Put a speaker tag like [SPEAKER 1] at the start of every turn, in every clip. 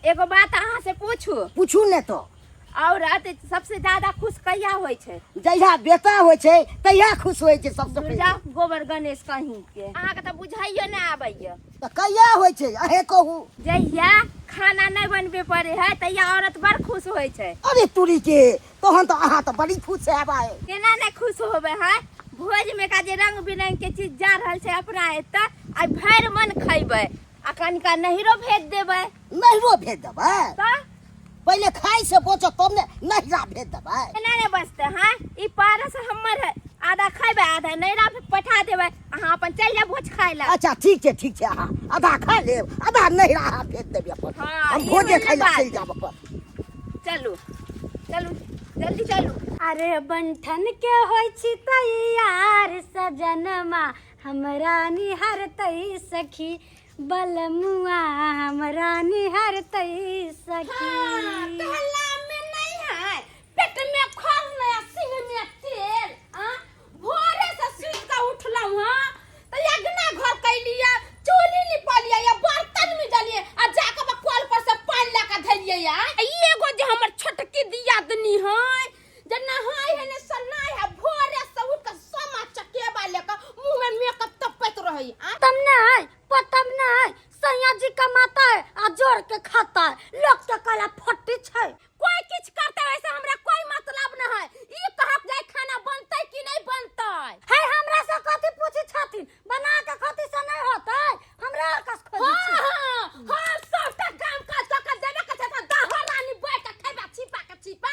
[SPEAKER 1] एगो बात अहाँ से पूछू
[SPEAKER 2] पूछू ने तो
[SPEAKER 1] औरत सबसे ज्यादा खुश कहिया होय छै?
[SPEAKER 2] जहिया बेटा होय छै तहिया खुश होय छै सबसे
[SPEAKER 1] दुर्गा
[SPEAKER 2] पहिले।
[SPEAKER 1] गोबर गणेश कहीं के अहाँ के तो बुझाइयो ना आबैया।
[SPEAKER 2] तो कहिया होय छै अहे कहू।
[SPEAKER 1] जहिया खाना नहीं बनबे पड़े है तहिया औरत बड़ खुश होय छै।
[SPEAKER 2] अरे तुरी के तहन तो अहाँ तो बड़ी खुश हेबा है।
[SPEAKER 1] केना नहीं खुश होबे है? भोज में का जे रंग बिरंग के चीज जा रहल छै अपना एतऽ आ भैर मन खैबे आ कनिका नहिरो भेज देबै।
[SPEAKER 2] नहिरो भेज देबै
[SPEAKER 1] तो
[SPEAKER 2] पहले खाई से बचो तब ने नहिरा भेज देबै।
[SPEAKER 1] केना नहीं बचते हैं? ई पारस हमर है, आधा खैबे आधा नहिरा पठा देबै। अहाँ अपन चल जा भोज खाय ला।
[SPEAKER 2] अच्छा ठीक छै अहाँ आधा खा लेब आधा नहिरा अहाँ भेज देबै अपन।
[SPEAKER 1] हाँ,
[SPEAKER 2] हम
[SPEAKER 1] ई
[SPEAKER 2] भोजे
[SPEAKER 1] वाला
[SPEAKER 2] खाय ला
[SPEAKER 1] बात।
[SPEAKER 2] चल जाब अपन।
[SPEAKER 1] चलू चलू जल्दी चलू।
[SPEAKER 3] अरे बंठन के होय छी तैयार सजनमा हमरा निहरतै सखी बलमुआ हमरा निहरतै सखी।
[SPEAKER 1] कहला में नहीं है पेट में खोल नया सिंह में तेल भोरे से सुत के उठलहु हां त यज्ञना घर कैलिया चूल्ही निपलिया या बर्तन में डालिए आ जाके कल पर से पानी लाके धरिए या एगो जे हमर छोटकी दियादनी है जे नहाय है ने सनाय है भोरे से उठ के समा चकेबा लेके मुंह में मेकअप तपैत रही
[SPEAKER 3] तब नहीं पतम नहीं सैया जी कमाता है आ जोड़ के खाता है लोग के कला फट्टी छै।
[SPEAKER 1] कोई किछ करते वैसे हमरा कोई मतलब न है। ई कहक जाय खाना बनतै कि नहीं बनतै
[SPEAKER 3] है हमरा से कथि पूछी छथिन बना के कथि से नहीं होतै हमरा कस खोजी छी।
[SPEAKER 1] हां सबटा काम काज क के देबे के छै त दहर रानी बैठ के खैबा छिपा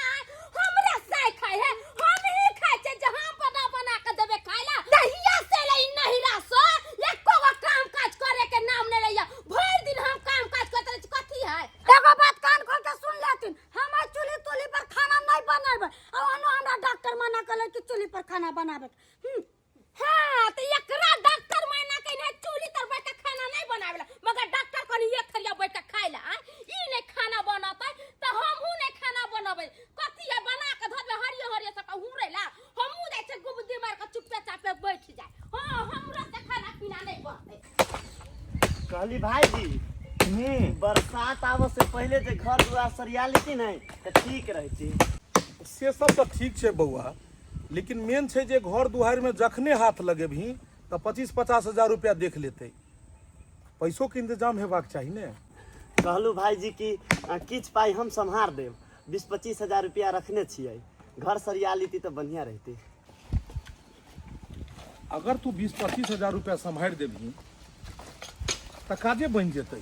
[SPEAKER 1] हमरा से खाय है हम ही खाय छै जे हम बना के देबे खाय ला। दहिया से ले नहिरा से एको गो काम काज करे के नाम नहीं लैया। भर दिन हम काम काज करते रह कथी है?
[SPEAKER 3] एगो बात कान खोल के सुन लेथिन हम चूल्ही तुली पर खाना नहीं बनाबे और हमरा डॉक्टर मना कले कि चूल्ही पर खाना बनाबे।
[SPEAKER 1] हां त एकरा डॉक्टर मना के नहीं चूल्ही तर बैठ के खाना नहीं बनावेला मगर डॉक्टर कनी एक थरिया बैठ के खाय ला। ई नहीं खाना बनातै त हमहू नहीं खाना बनाबे। कथी है बना के धबे हरियर सब हुरे ला हमहू जाय छै गुबदी मार के चुपे चापे बैठ जाय। हां हमरा से खाना पीना नहीं बनतै।
[SPEAKER 4] कहली भाईजी बरसात आवे से पहले जे घर दुआर सरिया लेती नहीं तो ठीक रहती।
[SPEAKER 5] से सब तो ठीक छै बउआ लेकिन मेन छै जे घर दुआर में जखने हाथ लगेबही तो 25-50 हजार रुपया देख लेते पैसों के इंतजाम हेबाक चाहिए ने।
[SPEAKER 4] कहलू भाईजी की किछ पाई हम संभार देब 20-25 हजार रुपया रखने छियै घर सरिया लेती तो बढ़िया रहती।
[SPEAKER 5] अगर तू 20-25 हजार रुपया संभार देबही तो काजे बन जेतै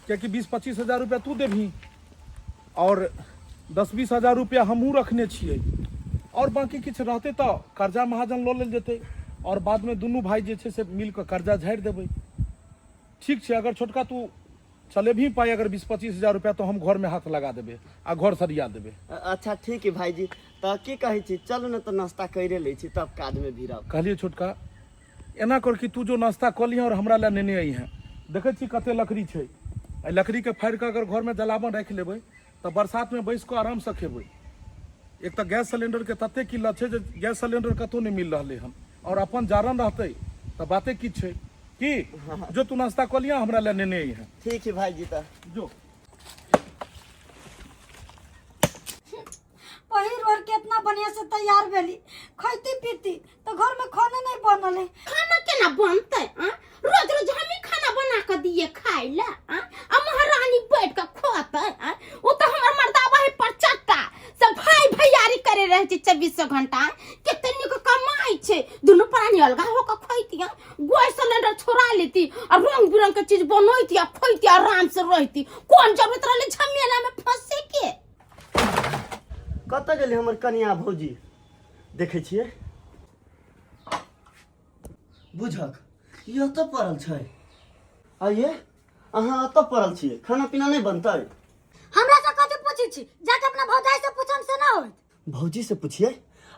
[SPEAKER 5] क्योंकि 20-25 हजार रुपया तू देबही और 10-20 हजार रुपया हमहूँ रखने छियै और बाकी किछु रहते तो कर्जा महाजन लो लेल जेतै और बाद में दुनू भाई जे छै से मिल के कर्जा झाड़ि देबै। ठीक छै अगर छोटका तू चलेबही पाई अगर 20-25 हजार रुपया तो हम घर में हाथ लगा देबै आ घर सरिया देबै।
[SPEAKER 4] अच्छा ठीक है भाईजी तो की कहै छी चलू न तो नाश्ता करे ले छी तब काज में भिड़ब।
[SPEAKER 5] कहलिए छोटका एना कर कि तू जो नाश्ता कऽ लिहे और हमरा ला नेने आई हैं देखै छी कते लकड़ी छै एहि लकड़ी के फाड़ि के अगर घर में जलावन राखि लेबै तो बरसात में बैस के आराम से खेबै। एक तो गैस सिलेंडर के तते किल्लत छै जे गैस सिलेंडर कतौ नहीं मिल रहलै हन और अपन जारन रहतै तो बाते की छै कि जो तू नाश्ता कऽ लिया हमरा ला नेने आई हैं।
[SPEAKER 4] ठीक है भाईजी तो
[SPEAKER 5] जो
[SPEAKER 3] पहिर ओढ़ के इतना बढ़िया से तैयार भेली खैती पीती तो घर में खाना नहीं बनल है।
[SPEAKER 1] खाना केना बनतै? रोज रोज हम ही खाना बना के दिए खाय ला आ महारानी बैठ के खोतै। ओ तो हमर मर्दावा है पर चट्टा सब भाई भैयारी करे रहे छै 24 घंटा कितनी को कमाई छै दुनु प्राणी अलगा हो के खैती गैस सिलेंडर छोड़ा लेती और रंग बिरंग के चीज बनैती आ खैती आराम से रहती। कौन जरूरत रहले झमेला में फंसे के?
[SPEAKER 4] कत गेली हमर कनिया भौजी देखे छियै बुझक ये तो पड़ल छै। आइए अहाँ अत पड़ल छियै खाना पीना नहीं बनतै?
[SPEAKER 3] हमरा से कथि पूछी छी जाके अपना भौजाई से पूछम से ना होत।
[SPEAKER 4] भौजी से पूछिए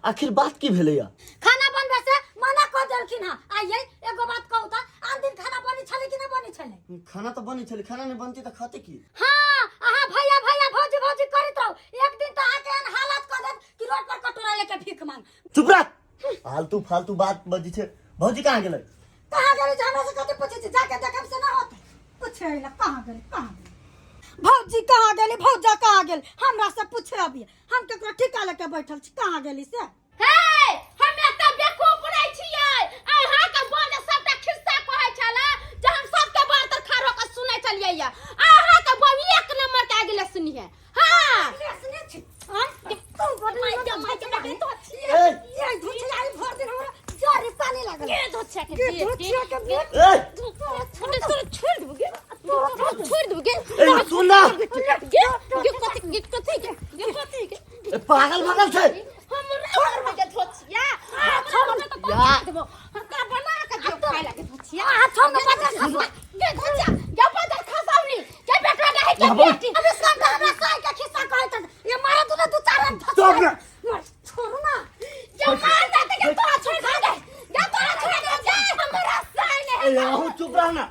[SPEAKER 4] आखिर बात की भेलै या?
[SPEAKER 3] खाना बनबे से मना कर देलखिन हां। आइए एगो बात कहू त आन दिन खाना बनी छले कि नहीं बनी छले?
[SPEAKER 4] खाना तो बनी छलै खाना नहीं बनती तो खाते की?
[SPEAKER 3] हां आहा भैया भैया भौजी भौजी करत रहो एक दिन तो आके एहन हालत कर देब कि रोड पर कटोरा लेके भीख मांग।
[SPEAKER 4] चुप रह फालतू फालतू बात बजी छै। भौजी कहाँ गेलै?
[SPEAKER 3] कहाँ गेली हमरा से कथि पूछी छी जाके देखब से ना होत। पूछे ला कहाँ गेली बुच्ची कहाँ गेली भौजा कहाँ गेल हमरा से पूछे अभी हम केकरो ठिका लेके बैठल छी कहाँ गेली से
[SPEAKER 1] हे हम एता बेवकूफ नै छियै अहाँ के बोले सबटा खिस्सा कहै छला जे हम सबके बार तर खारो के सुनै छलियै या अहाँ के बम एक नंबर के आगे सुनिए हां
[SPEAKER 3] सुने छी हम तू बड़ माय के तो ये धुची आई भर दिन हमरा जोरे पानी लागल
[SPEAKER 1] के धोछा के
[SPEAKER 3] धुचिया के
[SPEAKER 1] छोड़ दबगे छोड़ दबगे
[SPEAKER 4] ए सुन ना
[SPEAKER 1] ये कथि के
[SPEAKER 4] पागल पागल छे
[SPEAKER 1] हमरा हो के धोछिया या का बना के जो खाइ लागे धोछिया
[SPEAKER 3] हाथों में पकड़
[SPEAKER 1] के धोछिया या पदर खसावनी के बेटा रहे के बेटी
[SPEAKER 3] अब इसका हमरा साई का खिस्सा कहै त ये मारे तूने दू चार
[SPEAKER 4] चुप ना
[SPEAKER 3] छोड़ ना
[SPEAKER 1] ये मार देते के तोरा छोड़ दे या तोरा छोड़ दे हमरा साई ने
[SPEAKER 4] ए आहू चुप रह ना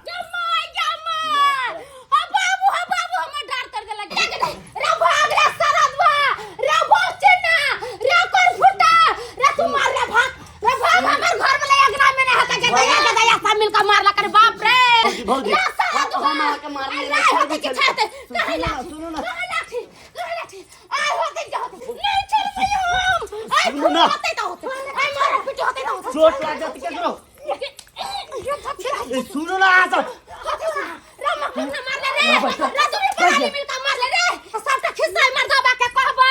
[SPEAKER 1] बाबू हम डर कर देला के नहीं रे भाग रे सरदवा रे बोचना रे कर फुटा रे तू मार रे भाग हमर घर में लगना में नहीं हता के दया सब मिल के मारला कर बाप रे
[SPEAKER 4] भौजी
[SPEAKER 1] रे सरदवा
[SPEAKER 4] हम आके मारने ले छोड़ दे
[SPEAKER 1] सुनो ना आ होते जाते नहीं छोड़ हम
[SPEAKER 4] सुनो ना
[SPEAKER 1] होते तो होते आई मार पिट होते ना होते
[SPEAKER 4] चोट लग जाती के करो ए सुनो ना आ जा
[SPEAKER 1] रामा को न मार ले रे राजू भी पानी मिल के मार ले रे सबटा खिस्सा मार दबा के कहबै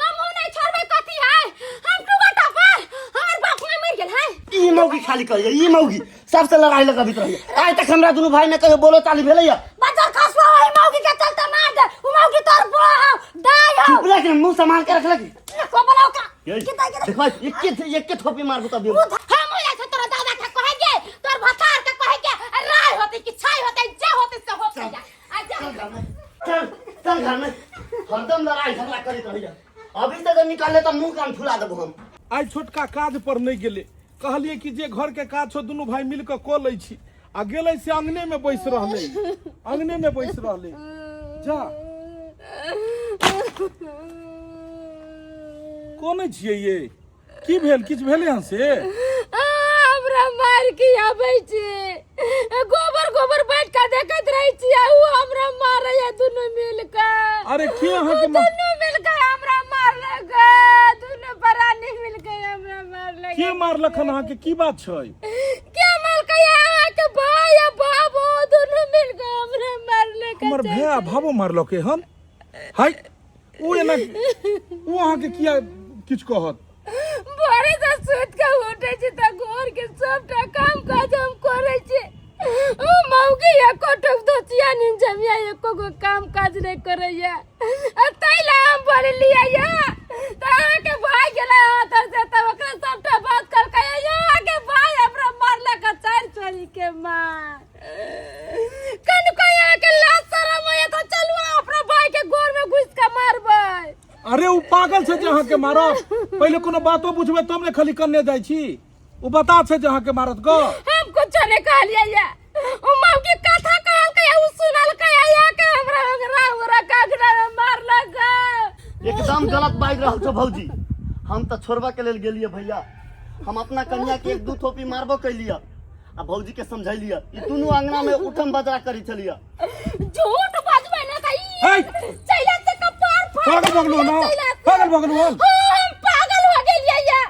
[SPEAKER 1] हम नहीं छोड़बै कथि है हम टुबा टपर हमर बाप में मर गेल है
[SPEAKER 4] ई मौगी खाली कर ई मौगी सबसे लड़ाई लगाबित रही आइ तक हमरा दुनु भाई ने कहियो बोलो चाली भेलैया
[SPEAKER 3] बजार खसवा ओइ मौगी के चलते मार दे उ मौगी तोर बुआ हो दाई हो
[SPEAKER 4] चुप रह के मुंह संभाल के रख लगी
[SPEAKER 3] को बनाओ का
[SPEAKER 4] देखो एक थोपी मारबो तब
[SPEAKER 1] हम ओला से तोरा दादा के कहेगे तोर भतार के कहेगे राय होते कि छाई होते जे होते से हो जा आ जा
[SPEAKER 4] चल घर में हरदम लड़ाई झगड़ा करत रहिया अभी तक निकाले तो मुंह कान फुला देबो हम
[SPEAKER 5] आई छोटका काज पर नहीं गेले कहलिए कि जे घर के काज छो दुनू भाई मिल के क लै छी आ गेलै से अंगने में बैस रहले अंगने में बैस रहले जा कोन छियै ये की भेल किछ भेले हन से
[SPEAKER 1] हमरा मार के आबै छै गोबर बैठ के देखैत रहै छी आ उ हमरा मारै या दुनु मिल के
[SPEAKER 5] अरे के अहाँ के
[SPEAKER 1] दुनु मिल के हमरा मारलक दुनु परानी मिल के हमरा मारलक
[SPEAKER 5] के मारलखन अहाँ के की बात छै
[SPEAKER 1] के मारलक अहाँ के भाई आ बाबू दुनु मिल के हमरा मारलक
[SPEAKER 5] हमर भैया भावो मारलक हन हाय ओ एना ओ अहाँ के किया किछ कहत
[SPEAKER 1] भोरे से सुत के उठे छी त घर के सबटा काम काज हम करे छी ओ मौगी एको टक दोचिया निन जमिया एको गो काम काज नहीं करैया आ तैला हम बोल लिया या त के भाई गेला हाथ से त ओकरा सबटा बात कर के या के भाई हमरा मारला का चार छोरी के मार कन कया के लाश शरम है तो चलवा अपना भाई के घर में घुस के मारबै
[SPEAKER 5] अरे उ पागल छै जे अहाँ के मारत पहिले कोनो बातो बुझबे तब ने खाली कन्ने जाइ छी उ बता छै जे अहाँ के मारत ग
[SPEAKER 1] हम कुछ नहीं कहलिए या ओ मौगी कथा कहल के उ सुनल के या के हमरा ओकरा कागरा मारला ग
[SPEAKER 4] एकदम गलत बाज रहल छौ भौजी हम तो छोड़बा के लेल गेलिए भैया हम अपना कन्या के एक दू थोपी मारबो कैलिया आ भौजी के समझैलिया ई दुनु अंगना में उठम बजरा करी छलिया
[SPEAKER 1] झूठ बाजबै ना त
[SPEAKER 5] हे!
[SPEAKER 1] ई चैला से कपार
[SPEAKER 5] पागल बगलू ना पागल बगलू
[SPEAKER 1] हम पागल हो गेलिए या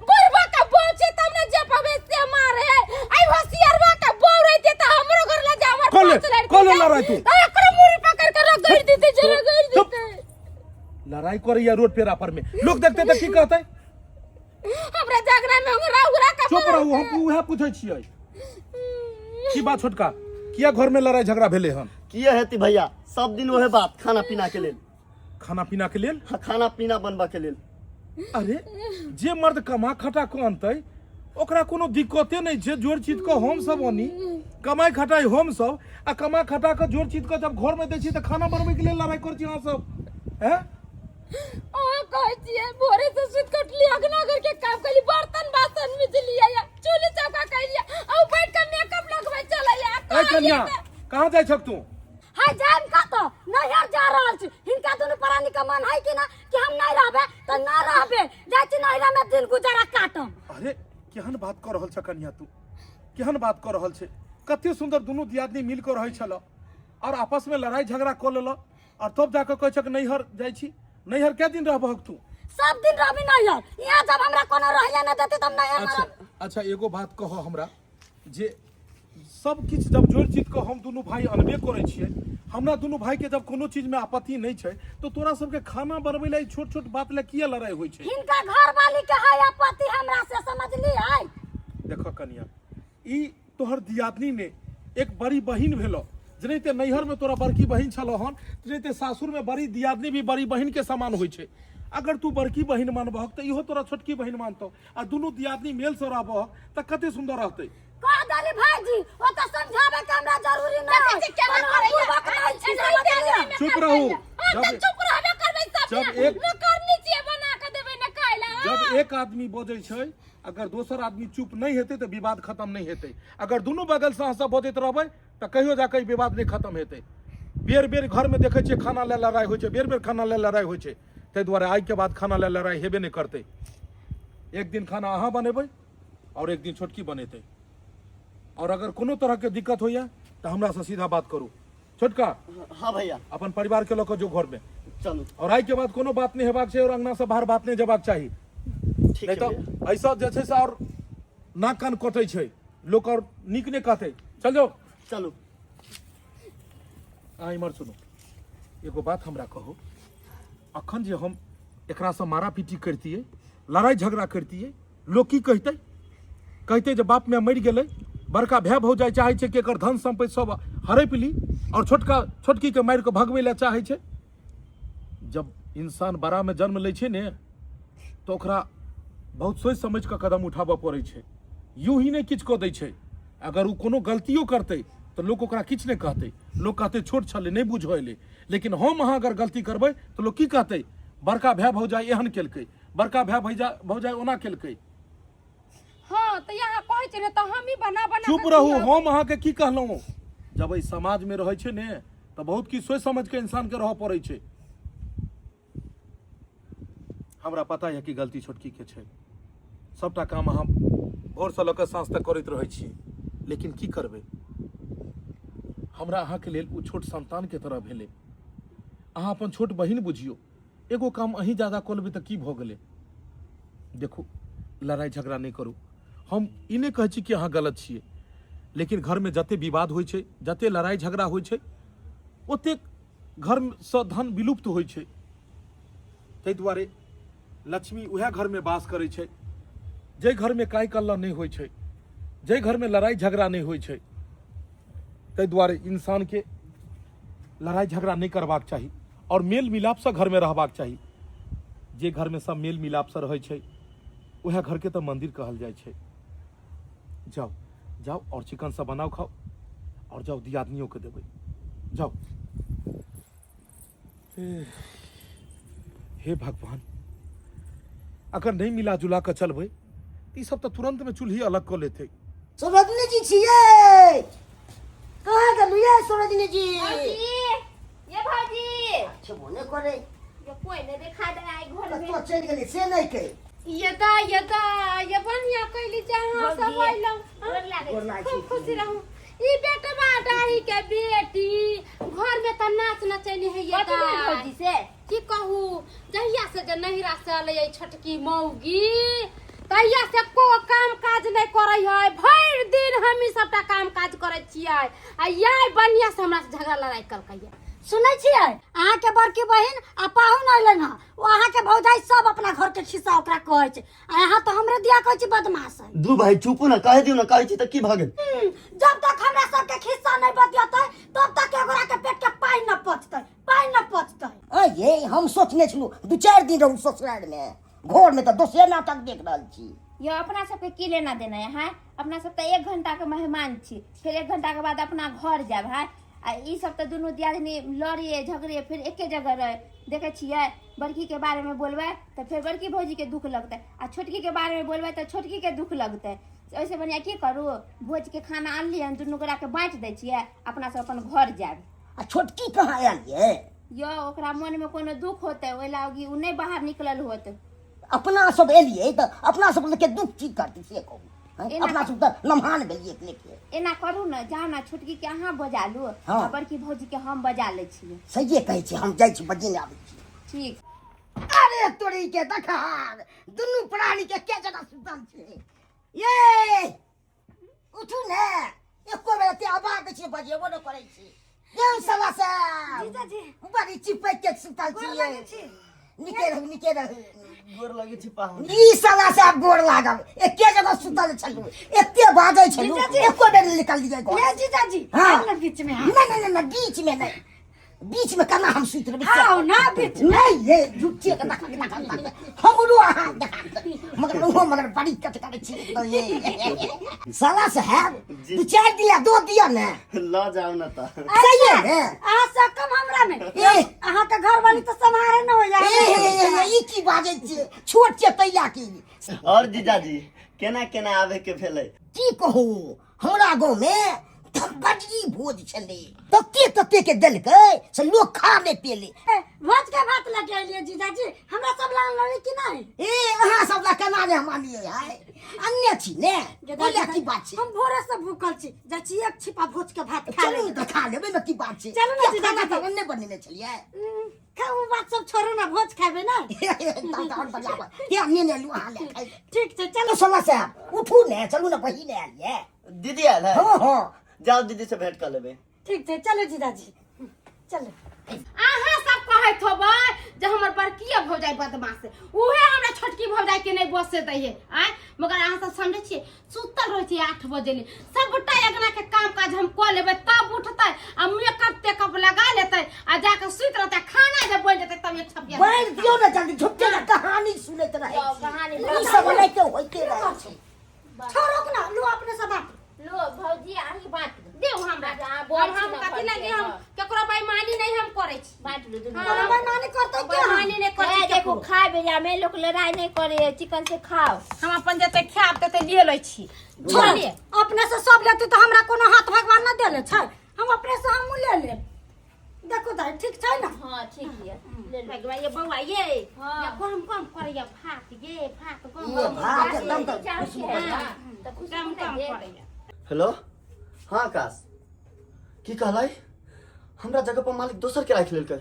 [SPEAKER 1] बुढ़वा का बोचे तमने जे पवे से मारे आई होशियारवा का बोल रही थी त हमरो घर ला जा हमर
[SPEAKER 5] कल लड़ाई तू
[SPEAKER 1] एकरो मुड़ी पकड़ के रख गई देते जरा गई देते
[SPEAKER 5] लड़ाई करैया रोड पेरा पर में लोग देखते त की कहतै
[SPEAKER 1] हमरा झगड़ा में उरा का
[SPEAKER 5] चुप रहू हम उहे पूछै छियै की बात छोटका किया घर में लड़ाई झगड़ा भेले हन
[SPEAKER 4] किए हेती भैया सब दिन ओहे बात खाना पीना के लेल
[SPEAKER 5] खाना पीना के लेल
[SPEAKER 4] खाना पीना बनबा के लेल
[SPEAKER 5] अरे जे मर्द कमा खटा को अनतै ओकरा कोनो दिक्कते नहीं छै जोर चीज को हम सब ओनी कमाई खटाई हम सब आ कमा खटा के जोर चीज को जब घर में दै छी त खाना बनबै के लेल लड़ाई कर छी अहाँ सब हैं
[SPEAKER 1] ओ कहै छियै भोरे से सुत के उठली अगना घर के काम कली बर्तन बासन में लिया या चूल्ही चौका कइलिया औ बैठ के मेकअप लगबै चलैया
[SPEAKER 5] ए कन्या कहां जाय छक तू
[SPEAKER 3] हाय जान का तो नहर जा रहल छी हिनका दुनु परानी का मन है कि ना कि हम नहीं रहबे त ना रहबे जाय छी नहरा में दिन गुजारा काटम
[SPEAKER 5] अरे केहन बात कर रहल छ कन्या तू केहन बात कर रहल छै कते सुंदर दुनू दियादनी मिल के रहै छल और आपस में लड़ाई झगड़ा कर लेलो और तब जाकर कह छक नैहर जाइ छी। नैहर क्या दिन रहबहक तू?
[SPEAKER 3] सब दिन रहबी नहीं यार, यहाँ जब हमरा कोनो रहया न देते तब नहीं
[SPEAKER 5] अच्छा अच्छा एगो बात कहो हमरा, जे सब किछ जब जोड़ चीज को हम दोनों भाई अनबे करे छियै, हमरा दोनों भाई के जब कोनो चीज में आपत्ति नहीं छै तो तोरा सबके खाना बनबै ला छोट छोट बात ले किया लड़ाई होय छै?
[SPEAKER 3] हिनका घर वाली के है आपत्ति हमरा से, समझली है?
[SPEAKER 5] देखो कन्या, ई तोहर दियादनी ने एक बड़ी बहिन भेलो, जनेते नैहर में तोरा बड़की बहिन छलो हन, जनेते सासुर में बड़ी दियादनी भी बड़ी बहिन के समान होय छै। अगर तू बड़की बहिन मानबहक त इहो तोरा छोटकी बहिन मानतो, आ दुनू दियादनी मेल से रहबहक त कते सुंदर रहतै।
[SPEAKER 3] कह दली भाईजी, ओ त समझावे के हमरा जरूरी नहीं है।
[SPEAKER 5] चुप रहू।
[SPEAKER 1] चुप रहबे करबै सब।
[SPEAKER 5] जब एक
[SPEAKER 1] न करनी चाहिए बना के देबै न खाइला।
[SPEAKER 5] जब एक आदमी बोझै छै, अगर दोसर आदमी चुप नहीं हेतै तो विवाद खत्म नहीं हेतै। अगर दोनों बगल से अहाँ सब बोझैत रहबै तो कहियो जाके विवाद नहीं खत्म हेतै। बेर बेर घर में देखै छियै खाना ले लड़ाई होइ छै, बेर बेर खाना ले लड़ाई होइ छै, ताहि दुआरे आइ के बाद खाना ले लड़ाई हेबे नहीं करतै। एक दिन खाना अहाँ बनेबै और एक दिन छोटकी बनेतै। और अगर कोनो तरह के दिक्कत होइया तो हमरा से सीधा बात करू। छोटका
[SPEAKER 4] हाँ भैया
[SPEAKER 5] अपन परिवार के लोग जो घर में
[SPEAKER 4] चलू।
[SPEAKER 5] और आई के बाद कोनो बात नहीं हेबाक छै और अंगना से बाहर बात नहीं जेबाक चाही।
[SPEAKER 4] ठीक
[SPEAKER 5] नहीं
[SPEAKER 4] है
[SPEAKER 5] तो
[SPEAKER 4] भैया।
[SPEAKER 5] ऐसा जे छै से और नाक कान कटै छै, लोग और नीक नहीं कहते। चल जाओ।
[SPEAKER 4] चलू।
[SPEAKER 5] इमर सुनो, एगो बात हमरा कहो, अखन जे हम एकरा से मारा पीटी करतियै, लड़ाई झगड़ा करतियै, लोग की कहते? कहते जे बाप में मर गेलै, बड़का भाई भौजाई चाहे छै कि एकर धन संपत्ति सब हड़प ली और छोटकी के मारि के भगबै ला चाहे छै। जब इंसान बड़ा में जन्म लै छै ने तो ओकरा बहुत सोच समझ के कदम उठाबऽ पड़ै छै, यूं ही नहीं किछ कऽ दै छै। अगर वो कोनो गलतियों करतै तो लोग ओकरा किछ नहीं कहतै, लोग कहतै छोट छलै नहीं बुझले। लेकिन हम अहाँ अगर गलती करबै तो लोग की कहतै? बड़का भाई भौजाई एहन केलकै, बड़का भाई भौजाई ओना केलकै।
[SPEAKER 1] हां त यहाँ कहै छै त हम ही बना बना
[SPEAKER 5] चुप रहू। हम अहाँ के की कहलहुँ? जब एहि समाज में रहै छै ने तो बहुत की सोच समझ के इंसान के रह पड़ै छै। हमरा पता है कि गलती छोटकी के छै, सबटा काम अहाँ भोर से लऽ साँझ तक करैत रहै छी, लेकिन की करबै? हमरा अहाँ के लेल ओ छोट संतान के तरह भेलै। अहाँ अपन छोट बहिन बुझियो, एगो काम अहीं ज्यादा कऽ लेबै तऽ की भऽ गेलै? देखू, लड़ाई झगड़ा नहीं करू। हम ई नहीं कहै छी कि अहाँ गलत छियै, लेकिन घर में जते विवाद होइ छै, जते लड़ाई झगड़ा होइ छै, ओते घर से धन विलुप्त होइ छै। ताहि दुआरे लक्ष्मी उएह घर में वास करै छै जे घर में काई कल्ला नहीं होइ छै, जे घर में लड़ाई झगड़ा नहीं होइ छै। ताहि दुआरे इंसान के लड़ाई झगड़ा नहीं करबाक चाही और मेल मिलाप से घर में रहबाक चाही। जे घर में सब मेल मिलाप से रहै छै वह घर के तो मंदिर कहल जाय छै। जाओ जाओ और चिकन सब बनाओ, खाओ और जाओ दियादनियों के देबै। जाओ। हे भगवान, अगर नहीं मिला जुला कर चलबै ई सब तो तुरंत में चूल्ही अलग कर लेते।
[SPEAKER 2] सरोजनी जी छियै? कहाँ गेलू ये सरोजनी जी?
[SPEAKER 1] ये भाजी
[SPEAKER 2] अच्छा बोले करे
[SPEAKER 1] ये कोई ने देखा दे आई घर में।
[SPEAKER 2] तो चल गेली से नहीं के?
[SPEAKER 1] ये बढ़िया कैली जहां सब आइलो।
[SPEAKER 2] गोर लागी।
[SPEAKER 1] खूब खुशी रहूं। ई बेटवा डाही के बेटी घर में त नाच नचैली है ये भौजी से की कहू। जहिया से जे नहिरा से आले छोटकी मौगी तहिया से को काम काज नहीं करे है। भर दिन हम ही सबटा काम काज करे छियै आ याय बढ़िया से हमरा से झगड़ा लड़ाई करके।
[SPEAKER 3] सुनै छियै अहाँ के बड़की बहिन आ पाहुन अइलन हँ, ओ अहाँ के भौजाई सब अपना घर के खिस्सा ओकरा कहै छै, आ यहाँ तो हमरे दिया कहै छी बदमाश है।
[SPEAKER 4] दू भाई चुपू ना, कह दियो ना, कहै छी त की भ गेल?
[SPEAKER 3] जब तक हमरा सब के खिस्सा नहीं बतियतै तब तक ओकरा के पेट के पाई न पचतै, पाई न पचतै।
[SPEAKER 2] ये हम सोचने छलू 2-4 दिन रहू ससुराल में, घर में तो दोसरे नाटक देख रहल छी।
[SPEAKER 6] यो अपना सबके की लेना देना है? अपना सब तो 1 घंटा के मेहमान छी, फिर 1 घंटा के बाद अपना घर जाब है। आ ई सब तो दुनू दियादनी लड़िए झगड़िए फिर एके जगह रहे। देखे छियै बड़की के बारे में बोलबै तो फिर बड़की भौजी के दुख लगतै, आ छोटकी के बारे में बोलबै तो छोटकी के दुख लगतै। ऐसे बढ़िया की करू, भोज के खाना आनलियै, दुनू गोरा के बाँट दै छियै, अपना सब अपन घर जाब।
[SPEAKER 2] आ छोटकी कहाँ आयल ये?
[SPEAKER 6] यो ओकरा मन में कोनो दुख होते ओइ लागी उ नहीं बाहर निकलल होत।
[SPEAKER 2] अपना सब एलिए तो अपना सब के दुख की करती से कहू।
[SPEAKER 6] एना-
[SPEAKER 2] अपना सब तो नमहान गेलिए लेके
[SPEAKER 6] एना करू ने, जाओ ना छोटकी के अहाँ बजा लू
[SPEAKER 2] हाँ।
[SPEAKER 6] आ बड़की भौजी के हम बजा लै छियै।
[SPEAKER 2] सहिए कहै छी हम जाइ छी बजिने आबै छी
[SPEAKER 6] ठीक।
[SPEAKER 2] अरे तोरी के दखार दुनू प्राणी के जगह सुतल छै ये उठू ने एको बेर ते आवाज दै छी बजेबो न करै छी ये साला से
[SPEAKER 3] जीजाजी
[SPEAKER 2] बड़ी चिपक के सुतल छी
[SPEAKER 3] गोर
[SPEAKER 2] ये
[SPEAKER 3] लागै छी।
[SPEAKER 2] निके रहू
[SPEAKER 4] गोर लगे छी पाहुन।
[SPEAKER 2] ई साला से आब गोर लागल एके जगह सुतल छलू एते बाजै छलू
[SPEAKER 3] जीजाजी।
[SPEAKER 2] एको बेर निकल दिए
[SPEAKER 3] ये जीजाजी
[SPEAKER 2] हाँ।
[SPEAKER 3] आओ ना बीच में हाँ।
[SPEAKER 2] नहीं बीच में नहीं बीच में कना हम सुत रहे
[SPEAKER 3] आओ ना बीच में।
[SPEAKER 2] नहीं ये झूठे के देखा हमरो अहाँ देखा मगर बड़ी कट करे छी तो ये साला साहब
[SPEAKER 4] जी।
[SPEAKER 2] 2-4 दिया दो दिया ने
[SPEAKER 4] ल जाओ ना त।
[SPEAKER 2] सही है ने
[SPEAKER 3] आ सकम हमरा में
[SPEAKER 2] ए।
[SPEAKER 3] अहाँ के घर वाली तो समारे न हो जाए।
[SPEAKER 2] ई की बाजै छियै छोट छै तैया की
[SPEAKER 4] और जीजाजी केना केना आवे के भेलै?
[SPEAKER 2] की कहू हमरा गाँव में बड़ी भोज छलै तते के देलकै से लोग खा ले पेले
[SPEAKER 3] भोज के भात लगे लिए जीजाजी हमरा सब ला लड़ी कि नहीं।
[SPEAKER 2] ए अहाँ सब ला केना ने मानिए है अन्य छी ने बोले की बात छै
[SPEAKER 3] हम भोरे से भूखल छी जा छी एक छिपा भोज के भात खा
[SPEAKER 2] चलू
[SPEAKER 3] ले।
[SPEAKER 2] त खा लेबै न की बात छै
[SPEAKER 3] चलू ने
[SPEAKER 2] खाना
[SPEAKER 3] जीजाजी।
[SPEAKER 2] त अन्य बनेने छलियै
[SPEAKER 3] खाऊ बात सब छोड़ो ना भोज खाबे ना।
[SPEAKER 2] तहन बजाबऽ के अन्य ने लू अहाँ ले खाइ
[SPEAKER 3] ठीक छै
[SPEAKER 2] चलो
[SPEAKER 3] चलो।
[SPEAKER 2] सोना साहब उठू ने चलू ने बहिने आलिए
[SPEAKER 4] दीदी आयल है?
[SPEAKER 2] हां
[SPEAKER 4] जाओ दीदी से भेंट कर लेबे।
[SPEAKER 3] ठीक छै चलो जीजाजी चलो।
[SPEAKER 1] अहाँ सब कहैत होबै जे हमर बड़की भौजाई बदमाश है उहे हमरा छोटकी भौजाई के नहीं बसे दै है आय मगर अहाँ सब समझै छियै सुतल रहै छी 8 बजे ले सबटा अगना के काम काज हम क लेबै तब उठतै आ मेकअप तेकअप लगा लेतै आ जाके सुत रहतै खाना जब बन जेतै तब एक छपिया
[SPEAKER 2] बैठ दियो ना जल्दी झुट्टे ना कहानी सुनैत रहे
[SPEAKER 6] जाओ, कहानी
[SPEAKER 2] ई सब नहीं के होइते रहे छै
[SPEAKER 3] छोड़ो ना लो अपने से बात।
[SPEAKER 6] लो भौजी अहीं बाँट दू।
[SPEAKER 1] देउ हमरा
[SPEAKER 6] अहाँ
[SPEAKER 1] और
[SPEAKER 6] बोल
[SPEAKER 1] हम कथि लगे हम केकरो बेईमानी नहीं हम करै छी
[SPEAKER 6] बाँट लो दुनू।
[SPEAKER 1] हाँ।
[SPEAKER 3] बेईमानी करते क्यों हम?
[SPEAKER 1] बेईमानी नहीं करै
[SPEAKER 6] ए,
[SPEAKER 1] छी
[SPEAKER 6] देखो
[SPEAKER 1] केकरो।
[SPEAKER 6] खाए बेजा में लोग लड़ाई नहीं करे, चिकन से खाओ।
[SPEAKER 1] हम अपन जते खाब तते लिए लै छी
[SPEAKER 3] छोड़िए अपने से सब लेते तो हमरा कोनो हाथ भगवान न देले छै हम अपने से हम ले ले देखो दाई ठीक छै ना।
[SPEAKER 6] हाँ ठीक है ले लो।
[SPEAKER 1] भगवा ये बउआ ये
[SPEAKER 6] हाँ।
[SPEAKER 1] ये कम करैया भात ये भात कम
[SPEAKER 2] ये भात
[SPEAKER 6] जाके
[SPEAKER 2] एकदम तो
[SPEAKER 6] चाव
[SPEAKER 2] खुशबू
[SPEAKER 6] के,
[SPEAKER 2] बढ़िया।
[SPEAKER 6] हाँ, तो खुशबू
[SPEAKER 1] कम
[SPEAKER 6] नहीं दे।
[SPEAKER 1] करैया
[SPEAKER 4] हेलो हाँ आकाश की कहलाई? हमरा जगह पर मालिक दोसर के राखि लेलकै।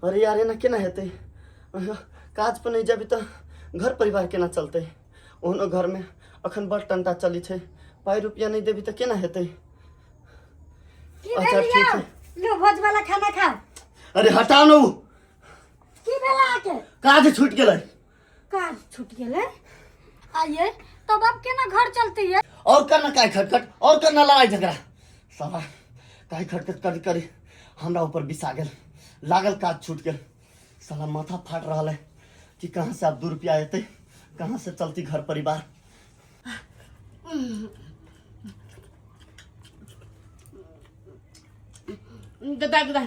[SPEAKER 4] अरे यार एना केना हेतै? काज पर नहीं जेबी त घर परिवार केना चलतै? ओहनो घर में अखन बड़ टंटा चली छै, पाई रुपया नहीं देबी त केना हेतै?
[SPEAKER 3] की
[SPEAKER 4] अच्छा,
[SPEAKER 3] भेल
[SPEAKER 4] ठीक
[SPEAKER 3] यौ
[SPEAKER 4] है।
[SPEAKER 3] लो भोज वाला खाना खाओ।
[SPEAKER 4] अरे हटाओ न उ
[SPEAKER 3] की भेला के
[SPEAKER 4] काज छूट गेलै।
[SPEAKER 3] काज छूट गेले आइए तब अब केना घर चलती है।
[SPEAKER 4] और करना काय खटखट और करना लड़ाई झगड़ा साला काय खटखट करी करी हमरा ऊपर बिसा गेल लागल काज छूट गेल साला माथा फाट रहा है कि कहाँ से अब 2 रुपया अतै कहाँ से चलती घर परिवार।
[SPEAKER 1] दादा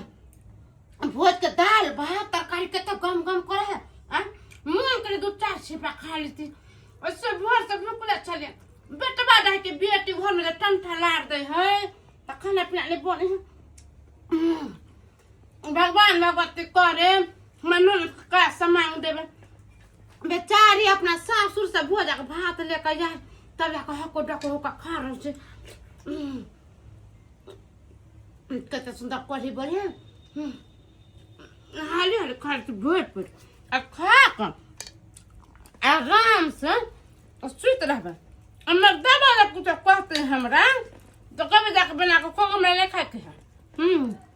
[SPEAKER 1] भोज के दाल भात तरकारी के तो गम गम करे है मन करे 2-4 छिपा खा लेती उससे भोर से भूखले चले बेटवा रह के बेटी घर में टंठा लार दे है त खाना पीना ले बने भगवान भगवती करे मनु का सामान देवे बेचारी अपना सासुर से भोजा के भात लेकर जाए तब जाकर हको डको होकर खा रहे से कते सुंदर कढ़ी बढ़िया हाली हाली खा के भोज पे आ खा कर आराम से सुत रहबे हमर दबा ले कुछ कहते हैं हमरा तो कभी जाके बना के खोग में ले खाए के है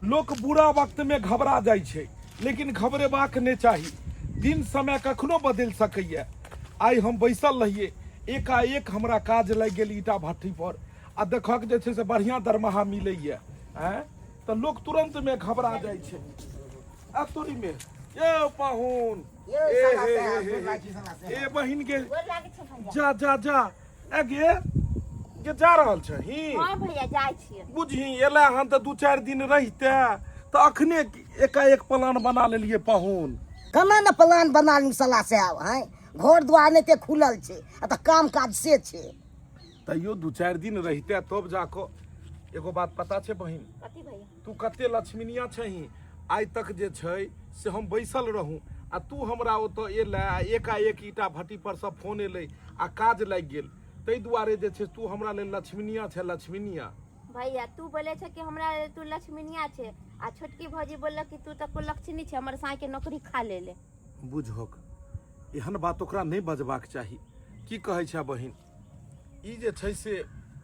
[SPEAKER 5] लोक बुरा वक्त में घबरा जाइ छै लेकिन घबरेबाक नहि चाही। दिन समय कखनो बदलि सकैए। आइ हम बैसल रहिए एकाएक हमरा काज लागि गेल ईटा भट्ठी पर आ देखक जे छै से बढ़िया दरमाहा मिलैए तऽ लोक तुरंत में घबरा जाइ छै। आ तोरी में ए पाहुन ए बहिन के
[SPEAKER 6] गोर लागे छै भैया।
[SPEAKER 5] जा जा जा ए गे जा रहल छही
[SPEAKER 6] हाँ भैया जाइ छियै।
[SPEAKER 5] बुझी एला हन तऽ 2-4 दिन रहिते तऽ अखने एकाएक प्लान बना लेलिए पाहुन।
[SPEAKER 2] कना न प्लान बना ली साला साहब हैं घर द्वार नहीं ते खुलल छै आ त काम काज से छै
[SPEAKER 5] तैयो 2-4 दिन रहिते तब जाको एगो बात पता छै बहिन
[SPEAKER 6] कथी भैया?
[SPEAKER 5] तू कते लक्ष्मीनिया छही आइ तक जे छै से हम बैसल रहूं आ तू हमरा ओतऽ एला एकाएक ईटा भट्टी पर से फोन एलै आ काज लागि गेल ताहि दुआरे जे छै तू हमरा लेल लक्ष्मीनिया छै, लक्ष्मीनिया।
[SPEAKER 6] भैया तू बोले छे कि हमरा तू लक्ष्मीनिया छे आ छोटकी भौजी बोलल कि तू तो लक्ष्मी छे, हमर साई के नौकरी खा ले।
[SPEAKER 5] बुझहक एहन बात ओकरा नहीं बजबाक चाही। की कहै छै बहिन, ई जे छै से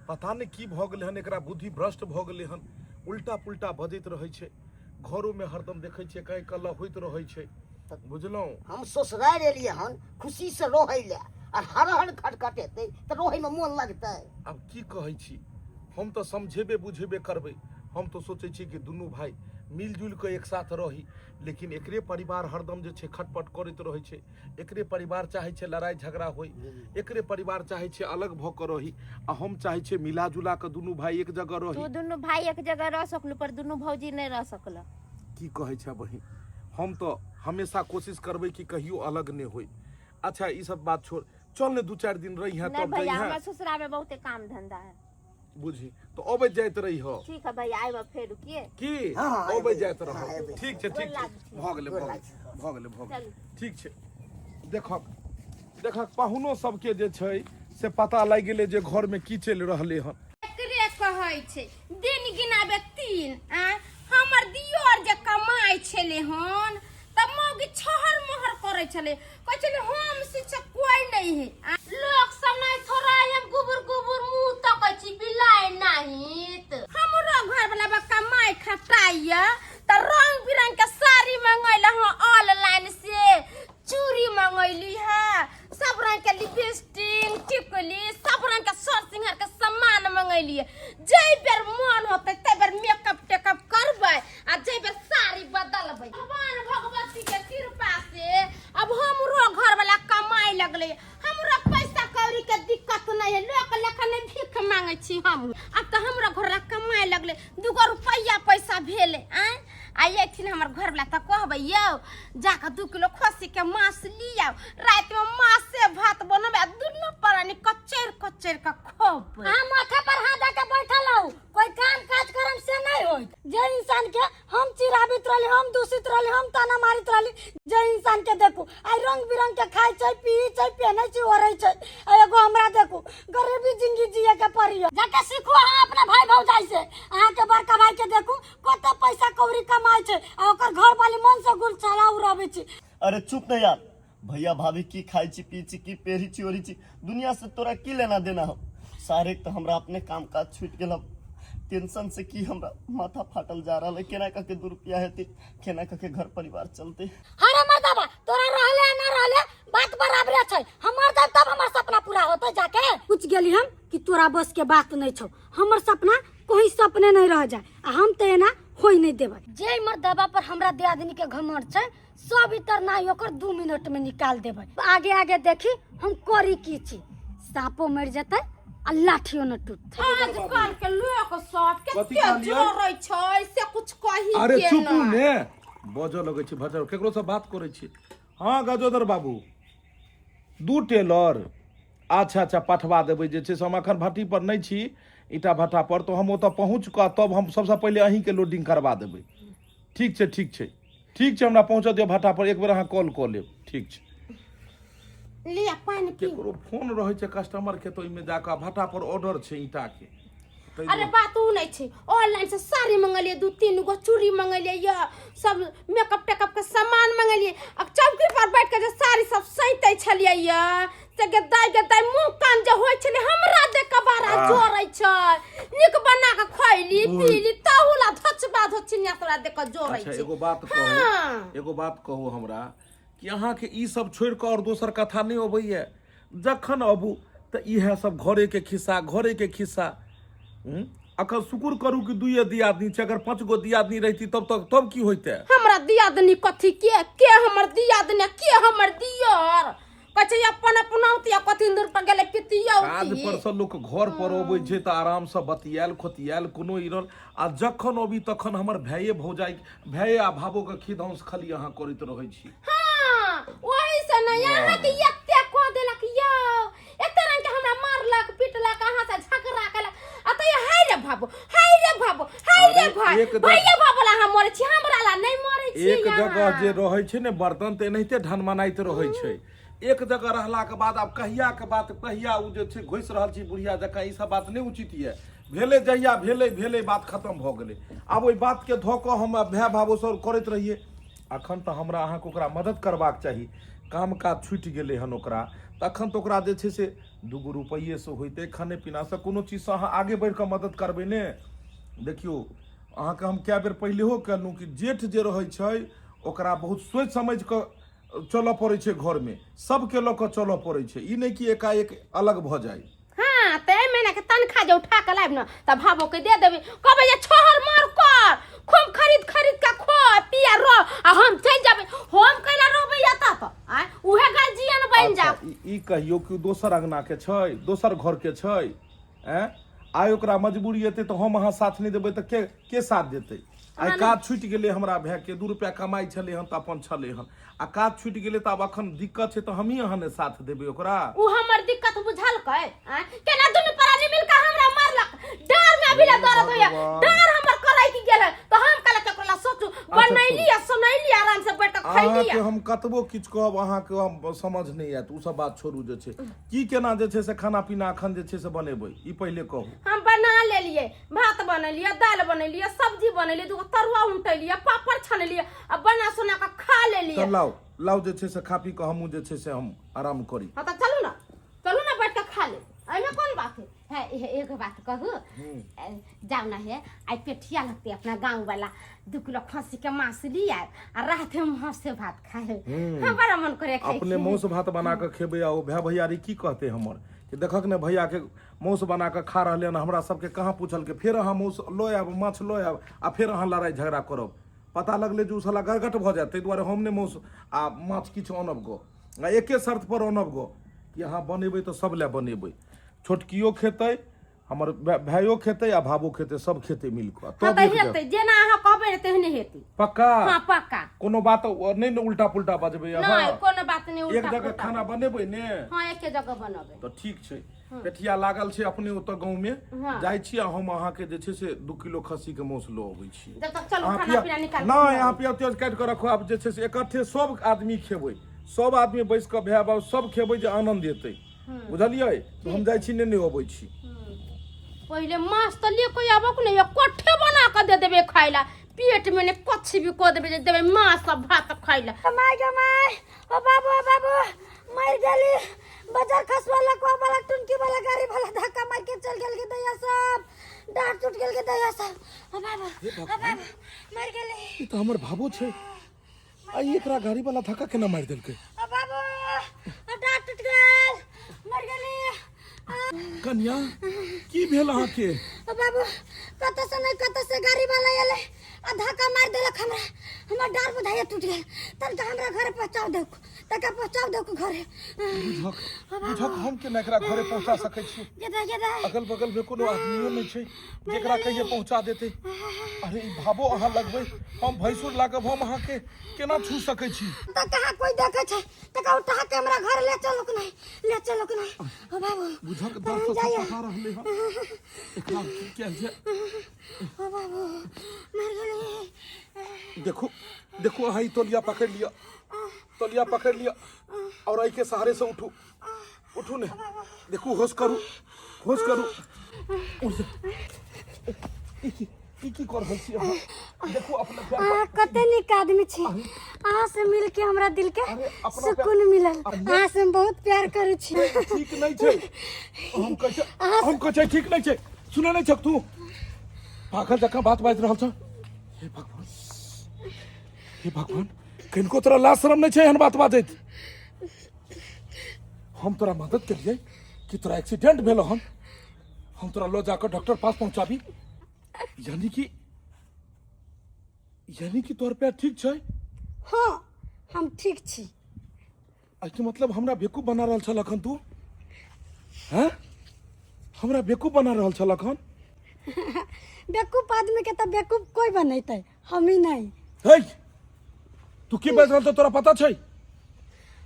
[SPEAKER 5] पता नहीं की भऽ गेलै हन, एकरा बुद्धि भ्रष्ट भऽ गेलै हन, उल्टा पुल्टा बजैत रहै छै, घरों में हरदम देखै छियै कहीं कल्ला होइत रहै छै। बुझलहुँ?
[SPEAKER 2] हम ससुराल एलियै हन खुशी से रहै ले, और हरहर खटखटेतै तऽ रहै में मोन लगतै।
[SPEAKER 5] अब की कहै छी, हम तो समझेबे बुझेबे करबै। हम तो सोचै छी कि दुनू भाई मिलजुल के एक साथ रही, लेकिन एकरे परिवार हरदम जे छै खटपट करैत रहै छै। एकरे परिवार चाहे छै लड़ाई झगड़ा होई, एकरे परिवार चाहे छै अलग भऽ के रही, आ हम चाहे छै मिला जुला के दुनू भाई एक जगह रही।
[SPEAKER 6] तू दुनू भाई एक जगह रह सकलू पर दुनू भौजी नहीं रह सकल।
[SPEAKER 5] की कहै छै बहिन, हम तो हमेशा कोशिश करबै कि कहियो अलग नहीं होई। अच्छा ई सब बात छोड़, चल ने 2-4 दिन रही है
[SPEAKER 6] नहीं
[SPEAKER 5] तब
[SPEAKER 6] भैया,
[SPEAKER 5] जइहे।
[SPEAKER 6] हमारे ससुराल में बहुते काम धंधा है।
[SPEAKER 5] बुझी तो अबैत जाइत रही हो।
[SPEAKER 6] ठीक है भैया, आइब फेर रुकिए।
[SPEAKER 5] की
[SPEAKER 2] हाँ,
[SPEAKER 5] अबैत जाइत
[SPEAKER 2] हाँ,
[SPEAKER 5] रहो।
[SPEAKER 2] अयबै।
[SPEAKER 5] ठीक छै, ठीक छै, भऽ गेलै भऽ गेलै भऽ गेलै भऽ गेलै।
[SPEAKER 6] चलू।
[SPEAKER 5] ठीक छै, देखक पाहुनो सबके जे छै से पता लागि गेलै जे घर में की चलि रहलै हन।
[SPEAKER 1] एकरे कहै छै दिन गिनाबे 3 हमर दियोर जे कमाई छले हन त मौगी छहर मोहर करे छले, कहै छले हम शिक्षक कोई नहीं है। लोग सब नहीं थोड़ा हम गुबुर गुबुर मुंह तकै छी बिलाय नहीं त हमरो घर वाला बा कमाई खटाइया त रंग बिरंग के साड़ी मंगैला हूं ऑनलाइन से, चूड़ी मंगैली है, सब रंग के लिपस्टिक टिकली, सब रंग के सर सिंगार के सामान मंगैली है। जई बेर मन होते तई बेर मेकअप टेकअप करबै आ जई बेर साड़ी बदलबै। भगवान भगवती के कृपा से अब हमरो घर वाला कमाई लगले, हमरो पैसा कौड़ी के दिक्कत नहीं है, लोक लेखा नहीं भीख मांगे छी हम। अब तो हमरो घर वाला कमाई लगले, 2 रुपया पैसा भेले आइथिन हमर घर वाला त कहबै यौ जाके 2 किलो खस्सी के मांस लिया, रात में मांस से भात बनबे, दुनू प्राणी कचर कचर के खोबै।
[SPEAKER 3] हम माथा पर हाथ दे के बैठल हूं, कोई काम काज करम से नहीं होई। जे इंसान के हम चिराबित रहली, हम दूषित रहली, हम ताना मारित रहली, जे इंसान के देखू आई रंग बिरंग के खाई छै, पी छै, पहनै छै, ओरै छै। एगो हमरा देखू गरीबी जिंदगी जिए के पड़ियो, जाके सीखू अहाँ अपना भाई भौजाई से। अहाँ के बड़का भाई के देखू कते पैसा कौड़ी कमाई छै, आ ओकर घर वाली मन से गुल छला उड़ाबै छी।
[SPEAKER 4] अरे चुप नहीं यार, भैया भाभी की खाई छी पी छी की पेरी छी ओरी छी, दुनिया से तोरा की लेना देना हो। सारे तो हमरा अपने काम काज छूट गेल, टेंशन से की हमरा माथा फाटल जा रहा है। केना करके 2 रुपया हेते, केना करके घर परिवार चलते।
[SPEAKER 3] अरे मर्दाबा तोरा रहले ना रहले बात बराबर छै, हमर जाब तब हमर सपना पूरा होतै। जाके पूछ गेली हम कि तोरा बस के बात नहीं छौ, हमर सपना कोई सपने नहीं रह जाए, आ हम तो एना होई नहीं देबै। जे मर्दाबा पर हमरा दियादनी के घमंड छै सब इतर नहीं ओकर 2 मिनट में निकाल देबै। आगे आगे देखी हम करी की छी, सांपो मर जतै आ लाठियो न टूटतै।
[SPEAKER 1] आजकल के लोग सब
[SPEAKER 5] कथी
[SPEAKER 1] के
[SPEAKER 5] कहलियै?
[SPEAKER 1] जोरै छै से कुछ कही
[SPEAKER 5] अरे
[SPEAKER 1] के
[SPEAKER 5] चुप
[SPEAKER 1] ना।
[SPEAKER 5] ने बजऽ लगै छै भजर, केकरो से बात करै छी। हाँ गजोदर बाबू 2 टेलर अच्छा अच्छा पठवा देबै। जे छै से हम अखन भट्टी पर नहीं छी, ईटा भट्टा पर, तो हम ओतऽ पहुँच कऽ तब हम सबसे पहले अहीं के लोडिंग करवा देबै। ठीक छै ठीक छै ठीक छै, हमरा पहुँच दियौ भट्टा पर, एक बेर अहाँ कॉल कऽ लेब। ठीक छै।
[SPEAKER 1] लिया पानी पी।
[SPEAKER 5] केकरो फोन रहै छै कस्टमर के, तो इमे जाके भट्टा पर ऑर्डर छै ईटा के।
[SPEAKER 1] अरे बात उ नहीं छै, ऑनलाइन से साड़ी मंगलिए, 2-3 गो चूड़ी मंगलिए, या सब मेकअप टेकअप के सामान मंगलिए। अब चौकी पर बैठ के जे साड़ी सब सैते छलिए या से गदाई मुंह कान जे होय छले हमरा देख के बारा जोरै छै। निक बना के खैली पीली ताहुला धचबा धचिनिया तोरा देख के जोरै छै।
[SPEAKER 5] अच्छा एगो बात कहू, एगो बात कहू हमरा कि अहाँ के ई सब छोड़ के और दोसर कथा नहीं अबैया। जखन अबू त इहे सब घरे के खिस्सा, घरे के खिस्सा। अखन शुक्र करू कि 2 दियादनी छै, अगर 5 गो दियादनी रहती तब की होइते।
[SPEAKER 1] हमरा दियादनी कथी के हमर दियादनी के हमर दियर कछे अपन अपनौतिया कथी दूर पर गेले पितिया
[SPEAKER 5] काज पर से लोक घर पर अबै छै त आराम से बतियाल खोतियाल कोनो इरल, आ जखन अबी तखन हमर भाइये भौजाई भाइये आ भावो के खिदौंस खाली अहाँ करैत रहै छी।
[SPEAKER 1] हां ओही से न यहाँ के एते को देलक यौ, एते रंग के हमरा मारलक पिटलक, अहाँ से झगड़ा केलक। अतय हाय रे भाबो हाय रे भाई भैया बाबला हम मरे छी, हमरा ला नहीं मरे छी।
[SPEAKER 5] एक जगह जे रहै छै ने बर्तन त एनाहिते ढनमनाइत रहै छै। एक जगह रहला के बाद आब कहिया के बात कहिया उ जे छै घोषि रहल छी बुढ़िया जकाँ ई सब बात नहीं उचित है। भेले जहिया भेले बात खत्म भ गेलै। आब ओहि बात के धो कऽ हम भाय भावो सब करैत रहिए। अखन तऽ हमरा अहाँके ओकरा मदद करबाक चाही। काम काज छुटि गेलै हन ओकरा, तखन तऽ ओकरा जे छै से 2 रुपये से होइते, खाने पीना से कोनो चीज से अहाँ आगे बढ़ि कऽ मदद करबै ने। देखियौ अहाँके हम कए बेर पहिलेहो कहलहुँ कि जेठ जे रहै छै ओकरा बहुत सोचि समझि कऽ चलऽ पड़ै छै घर में, सबके लऽ कऽ चलऽ पड़ै छै। ई नहीं कि एकाएक अलग भऽ जाए।
[SPEAKER 1] हाँ तो ए महीना के तनखा जे उठा के लाइब न त भाबो के दे देबी, कहबे जे छोहर मार कर खूब खरीद के खो पिया रो आ हम चल जाबे। हम कैला रोबे या त आ उहे गार्जियन बन जा।
[SPEAKER 5] ई कहियो कि दोसर अंगना के छै, दोसर घर के छै। आइ ओकरा मजबूरी हेतै तऽ हम अहाँ साथ नहीं देबै तऽ के साथ देतै। आइ काज छुटि गेलै हमरा भाय के, 2 रुपया कमाई छलै हन तऽ अपन छलै हन, आ काज छुटि गेलै तऽ आब अखन दिक्कत छै तऽ हमही अहाँ ने साथ देबै ओकरा।
[SPEAKER 1] उ हमर दिक्कत बुझल कै केना दुनु परानी मिल के हमरा मारलक। डर में अभी ला दर्द होया, डर हमर कराई की गेल तो हम कल केकरा सोचू बनैली आ सुनैली आराम से बैठ के खैली।
[SPEAKER 5] अहाँके हम कतबो किछ कहब अहाँके हम समझ नहीं आयत। उ सब बात छोड़ू। जे छै की केना जे छै से खाना पीना अखन जे छै से बनेबै ई पहिले कहू।
[SPEAKER 1] हम बना लेलिए, भात बनेलिए, दाल बनेलिए, सब्जी बनेलिए, 2 तरुआ उंटेलिए, पापड़ छानलिए आ बना सुना के खा लेलिए।
[SPEAKER 5] तो लाओ जे छै से खा पी के हमहू जे छै से हम आराम करी।
[SPEAKER 1] हां त चलू ना बैठ के खा ले। एमे कोन बात है एक बात कहू, जाओ ना है आई पेठिया लगते अपना गांव वाला 2 किलो खस्सी के मांस लिया आ रात में मांस से भात खाए। हम बड़ा मन करे खाए।
[SPEAKER 5] अपने मांस भात बना के खेबै आ ओ भाय भैयारी की कहते हमर कि देखक ने भैया के मांस बना के खा रहले न, हमरा सबके कहाँ पूछल के फिर अहाँ मांस लो आब माछ लो आब आ फिर अहाँ लड़ाई झगड़ा करब। पता लगले जे उ साला गरगट भ जाए। तै दुआरे हम ने मांस आ माछ किछु अनब गो आ एके शर्त पर अनब गो कि अहाँ बनेबै तो सब ले बनेबै। छोटकियो खेतै, हमर भाइयो खेतै आ भावो खेतै, सब खेतै मिल कऽ।
[SPEAKER 1] तब हेतै जेना अहाँ कहबै तेहने हेतै।
[SPEAKER 5] पक्का?
[SPEAKER 1] हां पक्का।
[SPEAKER 5] कोनो बात नहीं न उल्टा पुल्टा बजबै।
[SPEAKER 1] नहीं कोनो बात नहीं उल्टा
[SPEAKER 5] एक जगह खाना बनेबै ने।
[SPEAKER 1] हां एके जगह बनाबै
[SPEAKER 5] तो ठीक छै। पेठिया लागल छै अपने ओत गांव में, जाय छी आ हम अहाँ के जे छै से 2 किलो खस्सी के मांस ल अबै छी।
[SPEAKER 1] जब तक चलो खाना पीना निकाल
[SPEAKER 5] ना यहाँ प्याज त्याज काट के रखो। आब जे छै से इकट्ठे सब आदमी खेबै, सब आदमी बैस के भाय बाप सब खेबै जे आनंद एतै। बुझलियै? तो हम जाय छी ने अबै छी।
[SPEAKER 1] पहले मांस त ले कोई आबक नहीं, कोठे बना के दे देबे खाइला। पेट में ने कुछ भी को देबे जे देबे मांस सब भात खाइला।
[SPEAKER 3] माय ओ बाबू मर गेली। बाजार खसवाला को वाला टुनकी वाला गाड़ी वाला धक्का मार के चल गेल के दैया सब, डांट टूट गेल के दैया सब। ओ बाबू मर गेली।
[SPEAKER 5] ई तो हमर भाबो छै। आई एकरा गाड़ी वाला धक्का केना मार देलकै?
[SPEAKER 3] ओ बाबू डांट टूट गेल, मर गेली।
[SPEAKER 5] कन्या की भेल अहाँ के?
[SPEAKER 3] ओ बाबू कत से गाड़ी वाला एले आ धक्का मार देलक हमरा। हमर डार बुझाइया टूट गेल। तब हमरा घर पहुंचाओ दे, घरे।
[SPEAKER 5] बुझक हम के एकरा घरे पहुंचा सकै छी? अगल बगल में कोनो आदमियो नहीं छै जेकरा कहिए पहुंचा देते। अरे ई भाबो अहाँ लगबै, हम भैंसुर लागब, हम अहाँ के केना छू सकै छी?
[SPEAKER 3] त कहाँ कोई देखे छै त उठा के हमरा घर ले चलो कि नहीं। ओ बाबू
[SPEAKER 5] बुझक दर्द से पका रहले ह। एकरा की कैल छै?
[SPEAKER 3] ओ बाबू मर गेली।
[SPEAKER 5] देखो अहाँ ई तौलिया पकड़ लिया और आई के सहारे से उठू ने। देखो होश करू। ई की कर रहल छी अहाँ? देखो अपना
[SPEAKER 3] आ कते निक आदमी छी। अहाँ से मिल के हमरा दिल के सुकून मिलल। अहाँ से हम बहुत प्यार करै छी।
[SPEAKER 5] ठीक नहीं छै। हम कहै ठीक नहीं छै। सुना नहीं छक तू पागल जका बात बाज रहल छ। हे भगवान किनको तोरा लाज शरम नहीं छै एहन बात बाजैत? हम तोरा मदद करिए कि तोरा एक्सीडेंट भेलो हन, हम तोरा लो जाकर डॉक्टर पास पहुंचाबी। यानी कि तोर पैर ठीक छै?
[SPEAKER 3] हाँ हम ठीक छी।
[SPEAKER 5] के मतलब हमरा बेवकूफ बना रहल छलक हन तू? हैं? हमरा बेवकूफ बना रहल छलक हन?
[SPEAKER 3] बेवकूफ आदमी के तो बेवकूफ कोई बनैते, हम ही नहीं।
[SPEAKER 5] हे तू की बाज रहल त तोरा पता छै?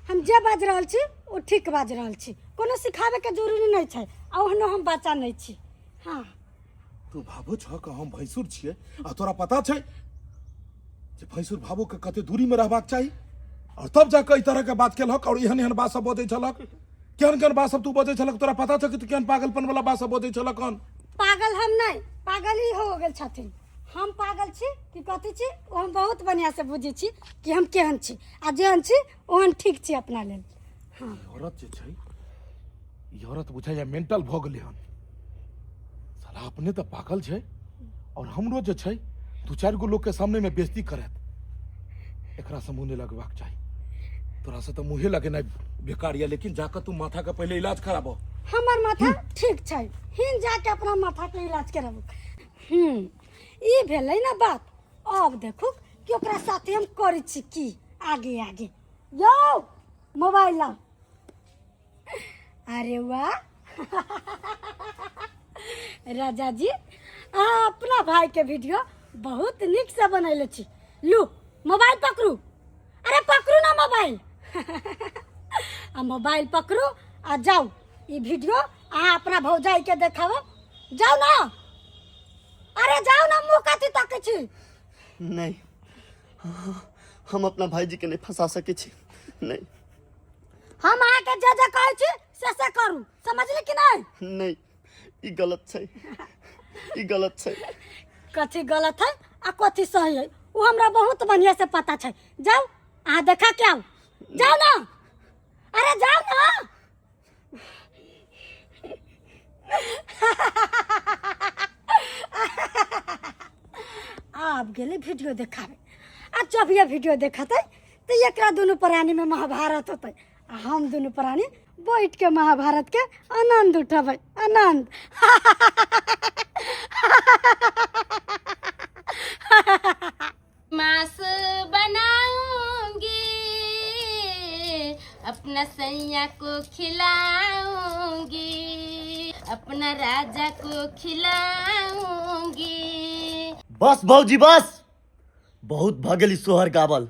[SPEAKER 3] हम जे बाज रहल छी वो ठीक बाज रहल छी। कोनो सिखावे के जरूरी नहीं छै। आ ओहनो हम बच्चा नहीं छी। हाँ
[SPEAKER 5] तू भाबो छ कि हम भैंसुर छिए आ तोरा पता छै जे भैंसुर भाबो के कते दूरी में रहबाक चाही और तब जाकर ई तरह के बात केलक और एहन एहन बात सब बजै छलक। केहन केहन बात सब तू बजै छलक, तोरा पता छ कि तू केहन पागलपन वाला बात सब बजै छलक हन?
[SPEAKER 3] पागल हम नहीं, पागल ही हो गेल छथिन। हम पागल छी कि कथी छी ओ हम बहुत बढ़िया से बुझै छी कि हम केहन छी आ जेहन छी ओहन ठीक छी अपना लेल। हाँ
[SPEAKER 5] औरत जे छै ई औरत बुझाइया मेंटल भ गेलै हन। साला अपने तो पागल छै और हमरो जे छै दू चार गो लोग के सामने में बेइज्जती करत। एकरा से मुंह नहीं लगबाक चाही। तोरा से तो मुंहे लगेनाइ बेकार या, लेकिन जाकर तू माथा का पहले इलाज कराबो।
[SPEAKER 3] हमार माथा ठीक छै, हिन जाके अपना माथा के इलाज कराबू। ई भेलै ना बात। अब देखू कि ओकरा साथे हम करै छी की आगे आगे। यो मोबाइल ला। अरे वाह राजा जी, अहाँ अपना भाई के वीडियो बहुत निक से बनैले छी। लू मोबाइल पकड़ू, अरे पकड़ू ना मोबाइल। आ मोबाइल पकड़ू आ जाओ ई वीडियो अहाँ अपना भौजाई के देखाओ। जाओ ना, अरे जाओ ना, मुंह कथी ताकै छी?
[SPEAKER 4] नहीं, हम अपना भाईजी के नहीं फंसा सके छी। नहीं
[SPEAKER 3] हम अहाँ के जे कहै छी से करू, समझली कि नहीं?
[SPEAKER 4] नहीं, ई गलत छै, ई गलत छै।
[SPEAKER 3] कथी गलत है आ कथी सही है वो हमरा बहुत बढ़िया से पता छै। जाओ अहाँ देखा के आओ, जाओ ना, अरे जाओ ना। आप गेले वीडियो देखावे आ जब ये वीडियो देखते तो एकरा दोनों प्राणी में महाभारत होते आ हम दोनों प्राणी बैठ के महाभारत के आनंद उठावे। आनंद।
[SPEAKER 1] मांस बनाऊंगी, अपना सैया को खिलाऊंगी, अपना राजा को खिलाऊंगी।
[SPEAKER 4] बस भौजी बस, बहुत भगेली सोहर गावल।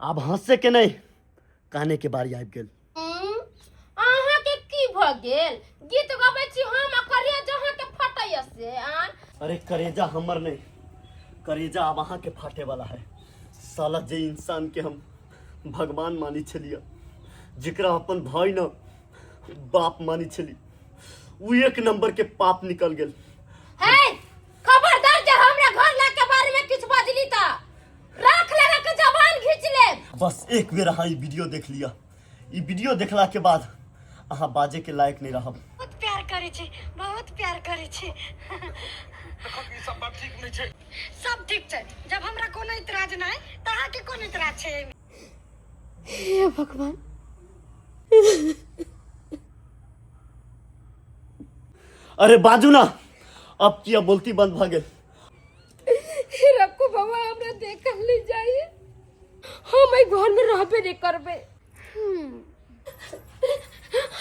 [SPEAKER 4] अब हंसे के नहीं, काने के बारी आबि गेल।
[SPEAKER 1] अहाँ के की भ गेल? गीत गाबै छी हम आ करेजा अहाँ के फटैया से।
[SPEAKER 4] अरे करेजा हमर नहीं, करेजा अब अहाँ के फाटे वाला है। साला जे इंसान के हम भगवान मानी छलिया, जिकरा अपन भाई न बाप मानी छली, वो एक नंबर के पाप निकल गेल।
[SPEAKER 1] है खबरदार जे हमरा घर ला के बारे में कुछ बजली त राख लगा के जबान खींच ले।
[SPEAKER 4] बस एक बेर अहाँ ई वीडियो देख लिया, ई वीडियो देखला के बाद अहाँ बाजे के लायक नहीं रहब।
[SPEAKER 3] बहुत प्यार करे छी, बहुत प्यार करे छी।
[SPEAKER 5] सब बात ठीक नहीं छै।
[SPEAKER 3] सब ठीक छै। जब हमरा कोनो इतराज नहीं त अहाँ के कोन इतराज छै? हे भगवान,
[SPEAKER 4] अरे बाजू ना, अब किया बोलती बंद भ गेल।
[SPEAKER 1] रखो बाबा हमरा देखल ले जाइए, हम एहि घर में रहबे नहीं करबे।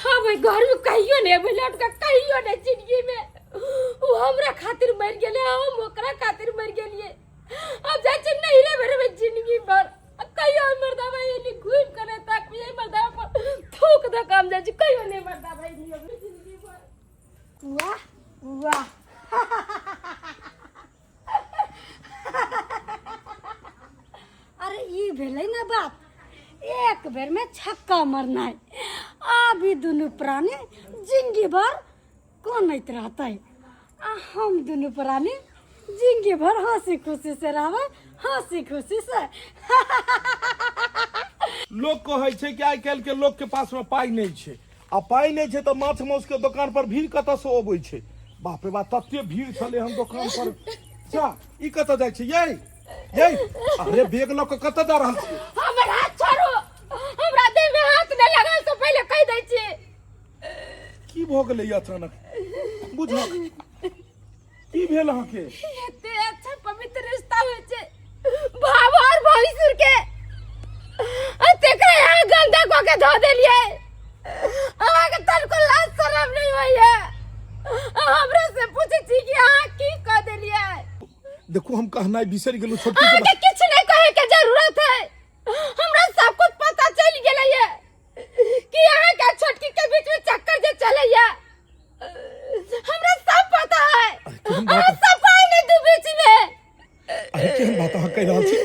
[SPEAKER 1] हम एहि घर में कहियो नहीं लौट के कहियो नहीं जिंदगी में। वो हमरा खातिर मर गेले, हम ओकरा खातिर मर गेलिए। अब जा छै नहीं रे मेरे जिंदगी भर। अब कहियो मरदा भाई ये घूम करे तक ये मरदा पर थूक द काम जा छै, कहियो नहीं मरदा भाई जिंदगी भर।
[SPEAKER 3] वाह वाह। अरे ई भेलै ना बात, एक बेर में छक्का मारना है। अभी दोनों प्राणी जिंदगी भर कोनैत रहते आ हम दोनों प्राणी जिंदगी भर हंसी खुशी से रहबै, हंसी खुशी से।
[SPEAKER 5] लोग कहै छै कि आइ काल्हि के लोग के पास में पाई नहीं छै, आ पाई नहीं छै तो माछ माउस के दुकान पर भीड़ कतऽ से अबै छै? बाप रे बाप, तते भीड़ छलै हम दुकान पर। जा ई कतऽ जाइ छै ये? ये अरे बैग लऽ के कतऽ जा रहल छी?
[SPEAKER 1] हमर हाथ छोड़ू, हमरा देह में हाथ न लगाओ से पहले कह दै छी।
[SPEAKER 5] की भ गेलै अचानक? बुझल की भेल अहाँ के?
[SPEAKER 1] एते अच्छा पवित्र रिश्ता होइ छै भाव और भैंसुर के, तेकरा यहाँ गंदा कऽ के धऽ देलियै। अहाँ के तनको लाज शरम नहीं होइए? हमरा से पूछै छी कि अहाँ की कऽ देलियै?
[SPEAKER 5] देखो हम कहनाइ बिसरि गेलहुँ छोटकी
[SPEAKER 1] अहाँ
[SPEAKER 5] के
[SPEAKER 1] के किछ नहीं कहे के जरूरत है, हमरा सब कुछ पता चल गेलै है कि अहाँ के छोटकी के बीच में चक्कर जे चलैया। हमरा सब पता है,
[SPEAKER 5] केहन
[SPEAKER 1] अहाँ
[SPEAKER 5] बात?
[SPEAKER 1] सब पाई नहीं दू बीच में।
[SPEAKER 5] अरे केहन बात अहाँ कहि रहल छी?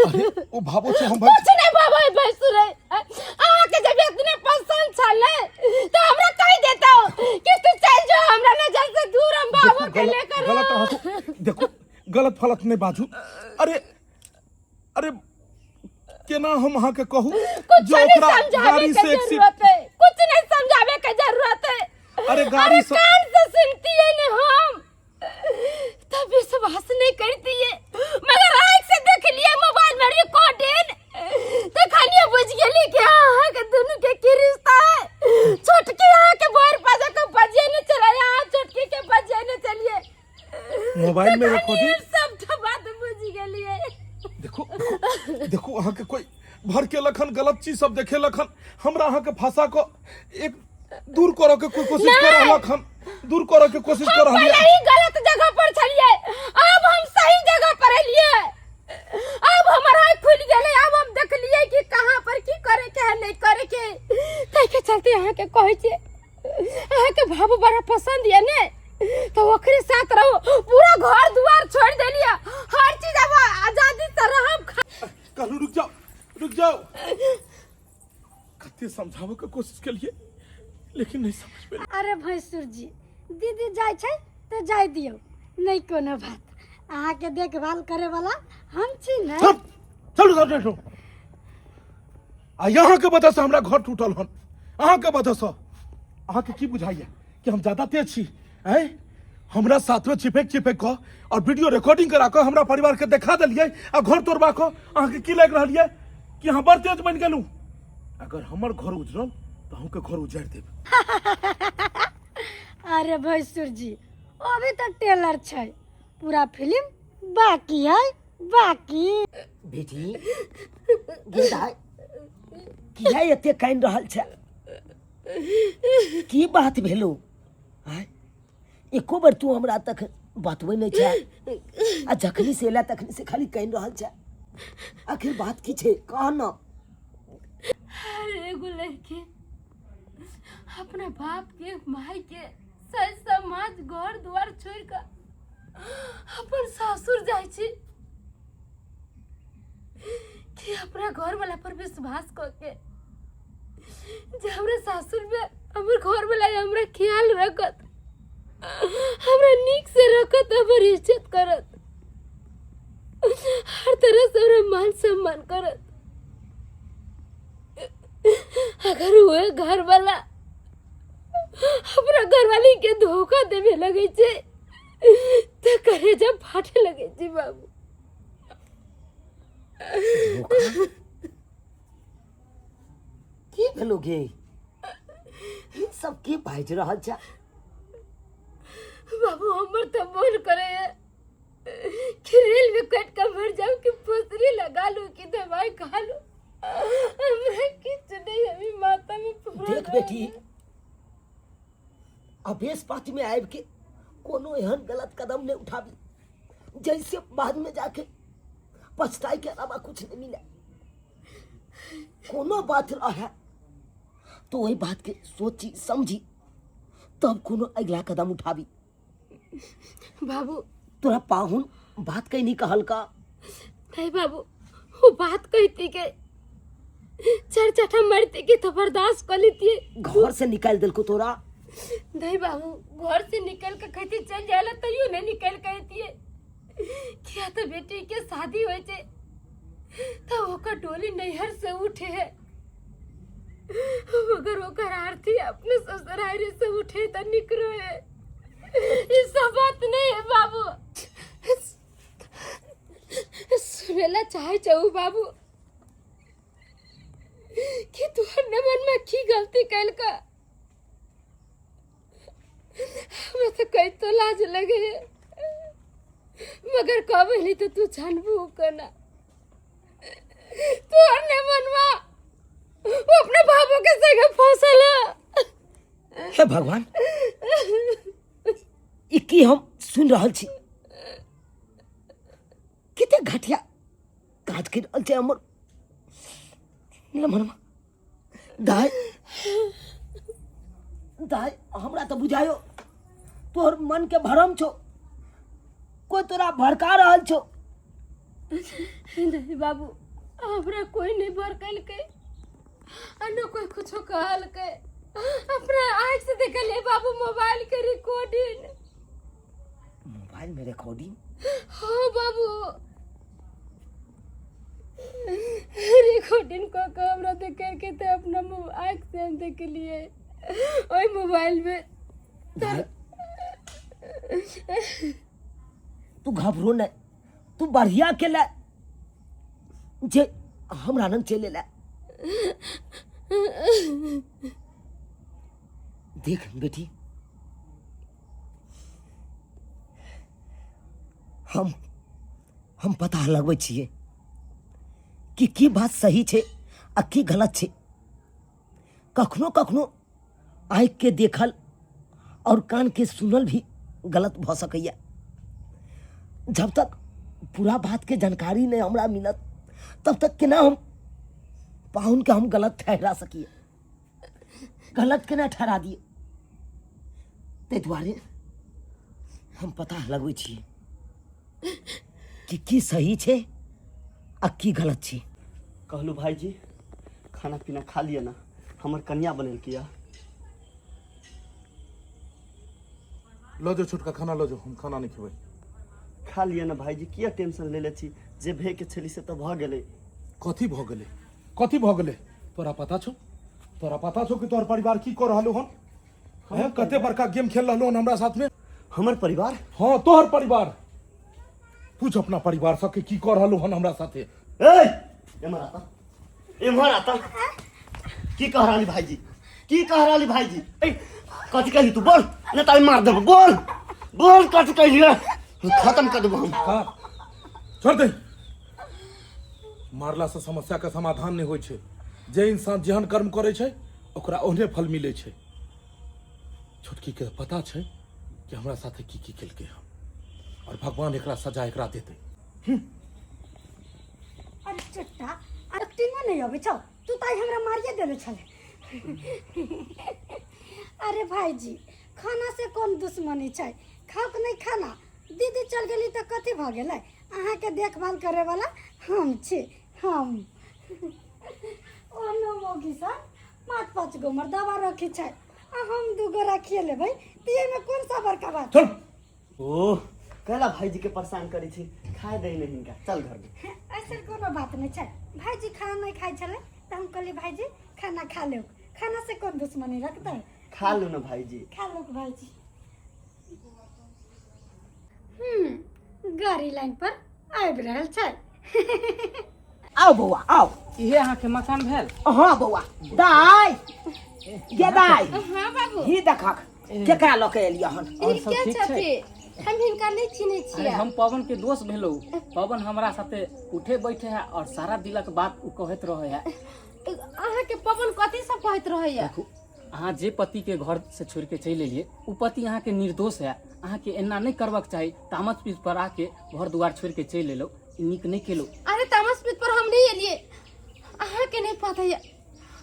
[SPEAKER 5] अरे ओ भाबो छे हम
[SPEAKER 1] कुछ नहीं बाबा भैंसुर आके जब इतने पसंद छले तो हमरा कह देता कि तू चल जा हमरा नजर से दूर हम बाबू के लेकर
[SPEAKER 5] गलत हंसो देखो गलत फलत नहीं बाजू अरे अरे केना हम अहाँ के कहू
[SPEAKER 1] कुछ नहीं समझावे के जरूरत है कुछ नहीं समझावे के जरूरत है
[SPEAKER 5] अरे गाड़ी से
[SPEAKER 1] कान से सुनती है ना हम तब विश्वास नहीं करती है मगर आँख से देख लिया मोबाइल में रिकॉर्डेड तो खाली बुझ गेली कि हाँ के दोनों के की रिश्ता है छोटकी यहाँ के बोर पाजा के बजे न चला यहाँ छोटकी के बजे न चलिए
[SPEAKER 5] मोबाइल में रिकॉर्डिंग
[SPEAKER 1] सब बात बुझ गेली है
[SPEAKER 5] देखो देखो अहाँ के कोई भर के लखन गलत चीज सब देखे लखन हमरा अहाँ के भाषा को एक दूर करे के कोई कोशिश कर रहलक हम दूर करे के कोशिश कर रहलिए
[SPEAKER 1] पहले ही गलत जगह पर छलिए अब हम सही जगह पर एलिए अब हमारा आँख खुल गेले अब हम देख लिए कि कहां पर की करे के है नहीं करे के तै के चलते यहाँ के कहै छे यहाँ के बाबू बड़ा पसंद है ने तो ओकरे साथ रहो पूरा घर द्वार छोड़ देलिए हर चीज अब आजादी से रहम
[SPEAKER 5] कहलू रुक जाओ कते समझावे के कोशिश के लिए लेकिन नहीं समझ पे
[SPEAKER 3] अरे भैंसुर जी दीदी जाय छै तो जाय दियो नहीं कोनो बात अहाँ के देखभाल करे वाला हम छी ने
[SPEAKER 5] चलो आ यहाँ के वजह से हमरा घर टूटल हन अहाँ के वजह से अहाँ के की बुझाइए कि हम ज्यादा तेज छी हैं हमरा साथ में चिपक क और वीडियो रिकॉर्डिंग करा के हमरा परिवार के दिखा देलिए आ घर तोड़बा के अहाँ के की लाग रहलिए कि हम बड़ तेज बन गेलू अगर हमर घर उजरल तो हम के घर उजाड़ देब
[SPEAKER 3] अरे भैंसुर जी अभी तक टेलर छै पूरा फिल्म बाकी है बाकी
[SPEAKER 2] बेटी गेदाय किया एते काइन रहल छै की बात भेलो आय एको बार तू हमरा तक बतबै नहीं छै आ जखनी से एला तखनी से खाली काइन रहल छै आखिर बात की छै कह न
[SPEAKER 1] एगो लड़के अपना बाप के माई के सही समाज घर द्वार छोड़ कर अपन सासुर जाय छी कि अपना घर वाला पर विश्वास करके जे हमरा सासुर में हमर घर वाला हमरा ख्याल रखत हमरा नीक से रखत हमर इज्जत करत हर तरह से हमरा मान सम्मान करत अगर वो घर वाला अपना घरवाली के धोखा देवे लगे छे तो कलेजा फाटे लगे छे बाबू
[SPEAKER 2] की भेलो गे ई सब की बाज रहल छै
[SPEAKER 1] बाबू हमर तो मन करे है कि रेल में कट कर मर जाऊं कि पोसरी लगा लूं कि दवाई खा लूं हमरा किछ नहीं अभी माता में पूरा
[SPEAKER 2] देख बेटी अभेस पार्टी में आब के कोनो एहन गलत कदम नहीं उठाबी जैसे बाद में जाके पछताई के अलावा कुछ नहीं मिले कोनो बात रहे तो वही बात के सोची समझी तब कोनो अगला कदम उठाबी
[SPEAKER 1] बाबू
[SPEAKER 2] तोरा पाहुन बात कहीं नहीं कहल का
[SPEAKER 1] नहीं बाबू वो बात कहती के चरचटा मरती के तो बर्दाश्त कर लेती
[SPEAKER 2] घर से निकाल दिल को तोरा
[SPEAKER 1] नहीं बाबू घर से निकल के कहती चल जाला तो यूं नहीं निकल कहती है क्या तो बेटी के शादी होए छे तो ओकर डोली नैहर से उठे है मगर ओकर आरती अपने ससुराल से उठे तो निकरो है ये सब बात नहीं है बाबू सुनेला चाहे चाहू बाबू कि तू अपने मन में की गलती कैल का हमें तो कई तो लाज लगे मगर कब नहीं तो तू जानबू करना तू अपने मनवा वो अपने बाबू के संगे फंसला
[SPEAKER 2] हे भगवान ई की हम सुन रहल छी किते घटिया काज के रहल छै हमर मनवा दाय दाय हमरा तो बुझायो तोहर मन के भरम छो कोई तोरा भड़का रहल छो
[SPEAKER 1] नहीं बाबू हमरा कोई नहीं भर कल के न कोई कुछ कहल के अपना आँख से देखले बाबू मोबाइल के रिकॉर्डिंग।
[SPEAKER 2] मोबाइल में रिकॉर्डिंग?
[SPEAKER 1] हाँ बाबू रिकॉर्डिंग को कैमरा देख के तो अपना आँख से हम देख लिए ओए मोबाइल में।
[SPEAKER 2] तू घबरो न, तू बढ़िया के ला जे हमरा नंग चले ला। देख बेटी, हम पता लगबै छियै कि की बात सही छै आ की गलत छै। कखनो कखनो आँख के देखल और कान के सुनल भी गलत भ सकैया। जब तक पूरा बात के जानकारी नहीं हमरा मिलत तब तक केना हम पाहुन के हम गलत ठहरा सकिए, गलत केना ठहरा दिए। ताहि दुआरे हम पता लगबै छियै कि की सही छै आ की गलत छै।
[SPEAKER 4] कहलू भाईजी खाना पीना खा लिया ना, हमर कन्या बनल किया।
[SPEAKER 5] लो जो छोटका खाना लो जो, हम खाना नहीं खेबै।
[SPEAKER 4] खा लिया ना भाईजी, किया टेंशन ले छी। जे भे के छली से तो भ गेलै।
[SPEAKER 5] कथी भ गेलै? कथी भ गेलै? तोरा पता छौ? तोरा पता छौ कि तोहर परिवार की कर रहलो हन? हैं कते बड़का गेम खेल रहलो हन हमरा साथ में?
[SPEAKER 4] हमर परिवार?
[SPEAKER 5] हाँ तोहर परिवार। पूछ अपना परिवार सबके की कर रहलो हन हमरा साथे।
[SPEAKER 4] एम्हर आता की कह रहली भाईजी? की कह रहली भाईजी? कथी कहली तू? बोल न त मार देबो। बोल बोल कथी कहली? खत्म कर देबो हम।
[SPEAKER 5] हाँ छोड़ दे। मारला से समस्या का समाधान नहीं होय छै। जे इंसान जेहन कर्म करे छै ओकरा ओहने फल मिले छै। छोटकी के पता छै कि हमरा साथे की केलकै हन और भगवान एकरा सजा एकरा देते।
[SPEAKER 3] अरे चट्टा, अरे टीमा नहीं अबे छौ, तू ताई हमरा मारिए देले छले। अरे भाईजी खाना से कौन दुश्मनी छै? खाओ के नहीं खाना। दीदी चल गेली तो कथी भ गेलै? अहाँ के देखभाल करे वाला हम छी। हम ओनो मोगी सा 5-5 गो मर्दावा रखी छै आ हम 2 गो रखिए लेबै। तिये में कौन सा बड़का बात?
[SPEAKER 5] चल।
[SPEAKER 4] ओ कहला भाईजी के परेशान करी छी, खाए दे नहीं हिनका, चल घर में।
[SPEAKER 3] ऐसा कोनो बात नहीं छै। भाईजी खाना नहीं खाई छले त हम कहली भाईजी खाना खा लो। खाना से कौन दुश्मनी रखते?
[SPEAKER 4] खा लो ना भाईजी।
[SPEAKER 3] खा लो भाईजी। गाड़ी लाइन पर आबि रहल छै।
[SPEAKER 2] आओ बौआ आओ।
[SPEAKER 7] इहे अहाँ के मकान भेल?
[SPEAKER 2] हाँ बौआ। दाई गे दाई,
[SPEAKER 1] हाँ बाबू
[SPEAKER 2] ही देखक केकरा ल के एलिया हन।
[SPEAKER 7] और सब ठीक छै?
[SPEAKER 1] हम हिनका नहीं चिन्हे
[SPEAKER 7] अरे
[SPEAKER 1] छियै।
[SPEAKER 7] हम पवन के दोस्त भेलौ। पवन हमरा साथे उठे बैठे है और सारा दिलक बात उ कहत रहे है।
[SPEAKER 1] अहाँ के पवन कथी सब कहत रहैया?
[SPEAKER 7] देखो अहाँ जे पति के घर से छोड़ के चल एलिए उ पति अहाँ के निर्दोष है। अहाँ के एना नहीं करबाक चाही। तामस पीस पर आके घर दुआर छोड़ के चल एलो, नीक नहीं केलो।
[SPEAKER 1] अरे तामस पीत पर हम नहीं एलिए। अहाँ के नहीं पता है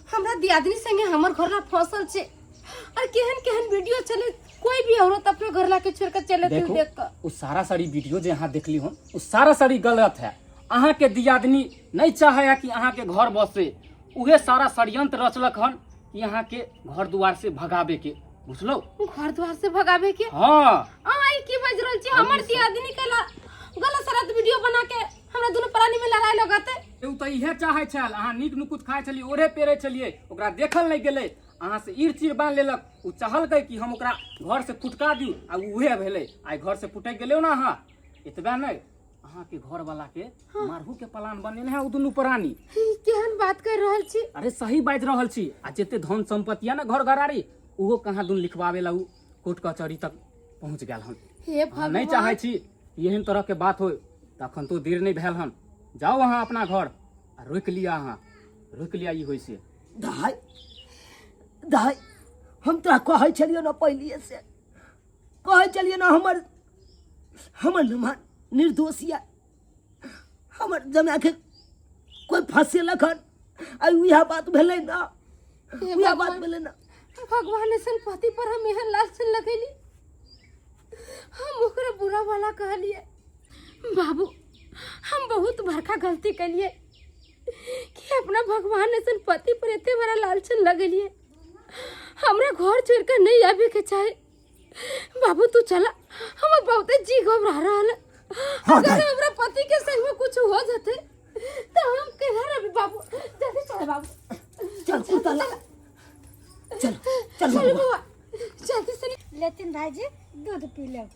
[SPEAKER 1] हमरा दियादनी संगे हमर घरला फसल छे और केहन वीडियो चले। कोई भी औरत अपने घर ला के छोड़ के चले
[SPEAKER 7] देखो
[SPEAKER 1] देख कर।
[SPEAKER 7] उ सारा सारी वीडियो जे अहाँ देखली हो उ सारा सारी गलत है। अहाँ के दियादनी नहीं चाहे कि अहाँ के घर बसे। उहे सारा षड्यंत्र रचलक हन कि अहाँ के घर दुआर से भगावे के। बुझलो?
[SPEAKER 1] घर द्वार से भगावे के?
[SPEAKER 7] हाँ
[SPEAKER 1] आई की बज रहल छी? हमर दियादनी कला गलत सलत वीडियो बना के हमरा दोनों प्राणी में लड़ाई लगाते।
[SPEAKER 7] उ तो इहे चाहे छल। अहाँ नीक नुकुत खाए छलिए, ओढ़े पेरे छलिए, ओकरा देखल नहीं गेले। अहाँ से ईर चीर बांध लेलक। उ चाहलकै कि हम ओकरा घर से फुटका दी आ उहे भेले। आई घर से फुटक गेले ना अहाँ। एतबे नहीं अहाँ के घर वाला के मारहू के प्लान बनेने है उ दुनू प्राणी।
[SPEAKER 1] केहन बात कर रहल छी?
[SPEAKER 7] अरे सही बाज रहल छी। आ जेते धन संपत्ति है ना घर घरारी उहो कहाँ दुन लिखवावे ला उ कोर्ट कचहरी तक पहुंच गेल हन।
[SPEAKER 1] हे
[SPEAKER 7] अहाँ नहीं चाहे छी एहन तरह के बात होय तखन तो देर नहीं भेल हन। जाओ अहाँ अपना घर आ रोक लिया। अहाँ रोक लिया ई होय से।
[SPEAKER 2] दाई दाई हम तोरा कहै छलियो ना पहलिए से, कहै छलियो ना हमर नुमान निर्दोषिया। हमर जमा के कोई फंसेलक हन। आ उहा बात भेलै ना, उहा बात भेलै ना।
[SPEAKER 1] भगवान ऐसन पति पर हम एहन लालसन लगैली। हम ओकरा बुरा वाला कहलिए। बाबू हम बहुत बड़का गलती कलिए। अपना भगवान ऐसा पति पर इतने बड़ा लालचन लगलिए हमरा घर छोड़ कर नहीं आवे के चाहे। बाबू तू चला, हमर बहुत जी घबरा रहा है। अगर हमरा पति के संग में कुछ हो जाते तो हम किधर अभी बाबू। जल्दी चल बाबू,
[SPEAKER 2] चल कुतला, चल चल
[SPEAKER 1] चल बाबा जल्दी से।
[SPEAKER 3] लेकिन भाईजी दूध पी लो।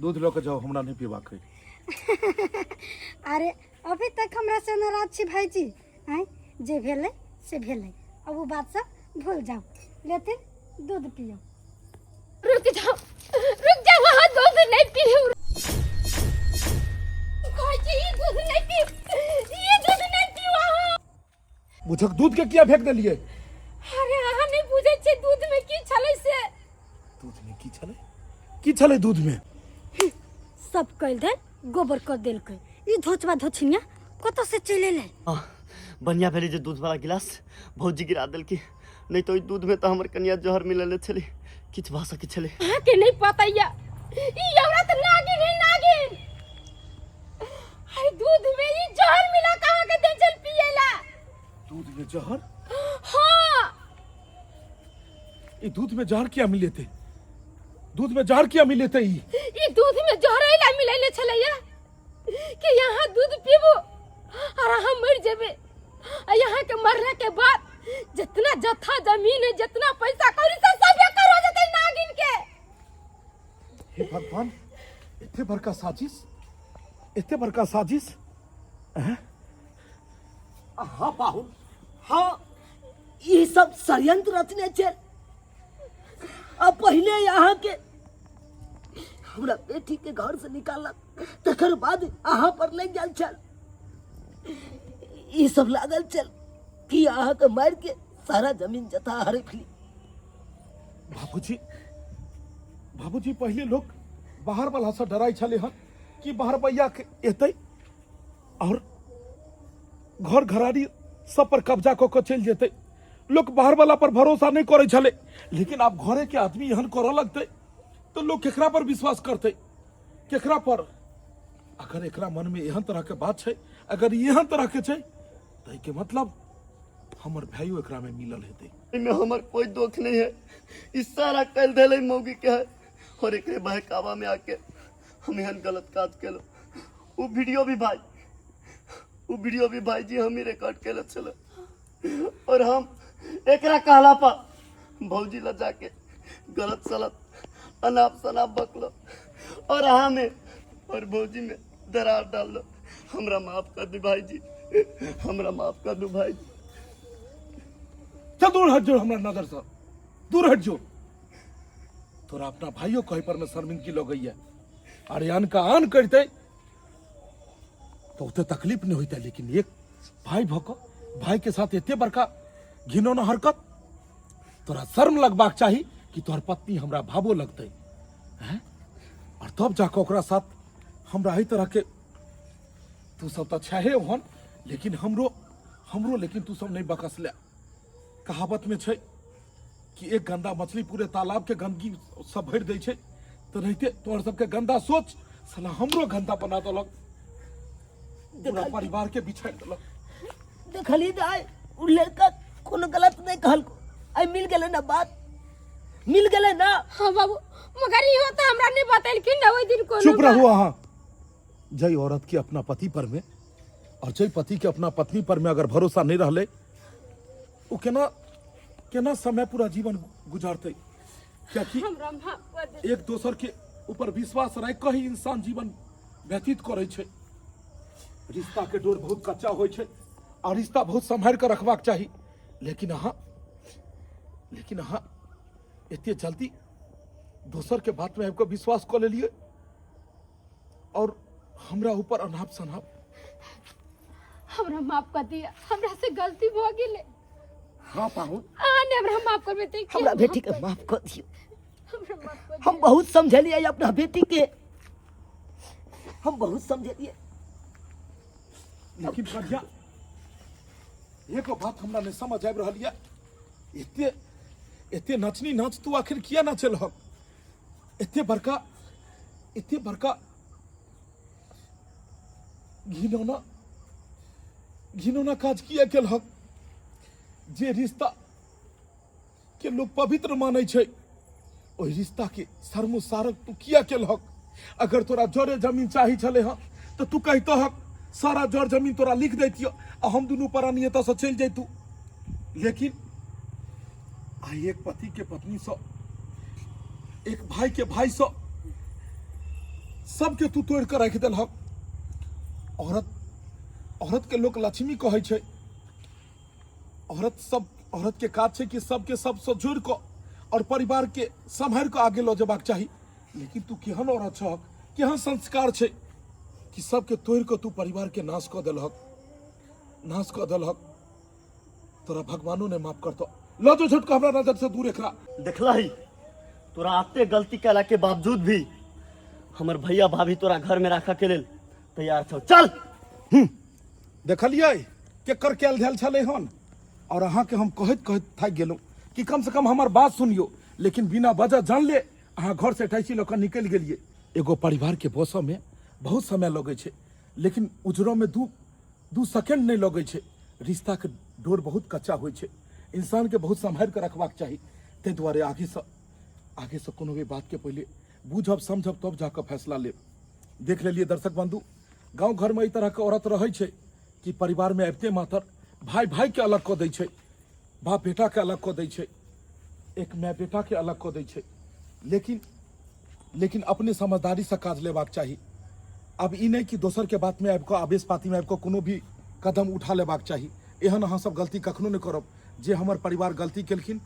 [SPEAKER 5] दूध लो के जाओ, हमरा नहीं पीबाक है।
[SPEAKER 3] अरे अभी तक हमरा से नाराज छी भाईजी। आय जे भेले से भेले, अब वो बात सब भूल जाओ। लेकिन दूध पियो।
[SPEAKER 1] रुक जाओ वहाँ दूध नहीं पी। ये दूध नहीं पी, ये दूध नहीं पी वहाँ।
[SPEAKER 5] बुझक दूध के किया फेंक देलिए?
[SPEAKER 1] अरे अहाँ नहीं बुझे छे दूध में की छले से।
[SPEAKER 5] दूध में की छले? की छले दूध में?
[SPEAKER 3] सब कल दे गोबर कर देल के। ई धोचबा धोछिया कत से चले ले?
[SPEAKER 4] बढ़िया भेली जे दूध वाला गिलास भौजी गिरा देल की, नहीं तो ई दूध में तो हमर कन्या जहर मिलले छले, किछ भा सके छले।
[SPEAKER 1] अहाँ के नहीं पता या ई औरत नागिन है, नागिन। अरे दूध में ई जहर मिला कहां के दे चल पिएला।
[SPEAKER 5] दूध में जहर?
[SPEAKER 1] हां
[SPEAKER 5] ये दूध में जहर क्या मिले थे? दूध में जहर क्या मिले थे?
[SPEAKER 1] ई दूध में जहरैला मिलैले छलैया कि यहाँ दूध पीबो और हम मर जेबे। और यहाँ के मरने के बाद जितना जत्था जमीन है, जितना पैसा कौड़ी सब बेकार हो जाते नागिन के।
[SPEAKER 5] हे भगवान, इतने बड़का साजिश, इतने बड़का साजिश।
[SPEAKER 2] हाँ पाहुन, हाँ ये सब षड्यंत्र रचने चल। अब पहले यहाँ के हमरा बेटी के घर से निकालक, तकर बाद यहाँ पर नहीं जाल चल। ये सब लागल चल कि यहाँ के मार के सारा जमीन जता हड़प ली।
[SPEAKER 5] बाबूजी, बाबूजी पहले लोग बाहर वाला से डराई छले हन कि बाहर भैया के एतै और घर घरारी सब पर कब्जा क के चल जेतै। लोग बाहर वाला पर भरोसा नहीं करे छले, लेकिन अब घरे के आदमी एहन करे लगते तो लोग केकरा पर विश्वास करते? केकरा पर? अगर एकरा मन में एहन तरह के बात है, अगर एहन तरह के छै तो के मतलब हमर भाइयों एकरा में मिलल हेतै।
[SPEAKER 4] इनमें हमर कोई दोख नहीं है, इस सारा कल देले मौगी के है और एकरे बहकावा में आके हम एहन गलत काज केलो। वो वीडियो भी भाई जी हम ही रिकॉर्ड केले चले और हम एकरा कहला पा भौजी ला जाके गलत सलत अनाप शनाप बकलो और हमें और भौजी में दरार डाल लो। हमरा माफ कर दे भाई जी, हमरा माफ कर दो भाई जी।
[SPEAKER 5] चल दूर हट जो, हमरा नजर से दूर हट जो। तोरा अपना भाइयों कहे पर में शर्मिंदगी लग गई है। अरे अन का आन करते तो उते तकलीफ नहीं होता, लेकिन एक भाई भको भाई के साथ इतने बड़का घिनौना हरकत, तोरा शर्म लगबाक चाहिए कि तोहर पत्नी हमरा भावो लगते हैं। और तब जाकर ओकरा साथ हमरा ही तरह के तू सब तो छहे हन, लेकिन हमरो लेकिन तू सब नहीं बकस ले। कहावत में छे कि एक गंदा मछली पूरे तालाब के गंदगी सब भर दे छे, तो रहते तोहर सबके गंदा सोच साला हमरो गंदा बना देलक, पूरा परिवार के बिछाड़ देलक।
[SPEAKER 2] देखली दाई उ लड़का कोनो गलत नहीं कहल को। आई मिल गेले ना, बात मिल गेले ना।
[SPEAKER 1] हाँ बाबू, मगर ये होता हमरा नहीं बताइल कि ना ओई दिन को।
[SPEAKER 5] चुप रहो। हाँ, जय औरत के अपना पति पर में और जय पति के अपना पत्नी पर में अगर भरोसा नहीं रहले, वो केना समय पूरा जीवन गुजारते? क्या कि
[SPEAKER 1] हमरा माफ कर दे।
[SPEAKER 5] एक दोसर के ऊपर विश्वास रख के ही इंसान जीवन व्यतीत करे छे। रिश्ता के डोर बहुत कच्चा होय छे और रिश्ता बहुत संभाल कर रखबाक चाहिए। लेकिन अहाँ इतने जल्दी दोसर के बात में आपको विश्वास कर लेलिए और हमरा ऊपर अनाप शनाप।
[SPEAKER 1] हमरा माफ कर दिया, हमरा से गलती हो गेले।
[SPEAKER 2] हाँ पाहुन,
[SPEAKER 1] आने हमरा माफ कर बेटी के।
[SPEAKER 2] हमरा बेटी के माफ कर दियो।
[SPEAKER 1] हमरा माफ कर।
[SPEAKER 2] हम बहुत समझलिए अपना बेटी के, हम बहुत समझलिए।
[SPEAKER 5] लेकिन बढ़िया एको बात हमरा नहीं समझ आबि रहल है। एते नचनी नाच तू आखिर किया ना चल हम? एते बड़का घिनौना घिनौना काज किया केलहक जे रिश्ता के लोग पवित्र मानै छै ओहि रिश्ता के सर्मसारक तू किया केलहक अगर तोरा जरे जमीन चाही छले हँ तो तू कहतहक सारा जर जमीन तोरा लिख दैतियो आ हम दुनू प्राणी एतऽ से चलि जैतू लेकिन आई एक पति के पत्नी से एक भाई के भाई से सबके तू तोड़ कर रख देलहक औरत के लोग लक्ष्मी कहे छै औरत के काज छै कि सबके सबसे जोड़ कऽ और परिवार के सम्हार कऽ आगे लऽ जेबाक चाही लेकिन तू केहन औरत छहक केहन संस्कार छै कि सबके तोड़ कऽ तू परिवार के नाश कऽ देलहक तोरा भगवानो ने माफ करतो लो जो झटका हमरा नजर से दूर एकरा
[SPEAKER 4] देखला ही तोरा आते गलती कैला के बावजूद भी हमर भैया भाभी तोरा घर में राखा के लेल तैयार छौ चल
[SPEAKER 5] देखलिए केकर कैल धैल छले हन और अहाँ के हम कहत थाक गेलहुँ कि कम से कम हमार बात सुनियो लेकिन बिना वजह जान ले अहाँ घर से टैक्सी लऽ कऽ निकलि गेलिए एगो परिवार के पोसऽ में बहुत समय लगे छै लेकिन उजरो में दू सेकेंड नहीं लगे छै रिश्ता के डोर बहुत कच्चा होइ छै इंसान के बहुत संभाल के रखबाक चाही ते दुआरे आगे से कोनो भी बात के पहले बुझब समझब तब जाकर फैसला लेब देख लेलिए दर्शक बंधु गांव घर में ई तरह के औरत रहे छै कि परिवार में आबिते मात्र भाई भाई के अलग कऽ दै छै बाप बेटा के अलग कऽ दै छै एक माय बेटा के अलग कऽ दै छै लेकिन अपने समझदारी से काज लेबाक चाही अब ई नहीं कि दोसर के बात में आबि कऽ आवेश पाती में आबि कऽ कोनो भी कदम उठा लेबाक चाही एहन अहाँ सब गलती कखनो नहीं करब जे हमर परिवार गलती केलखिन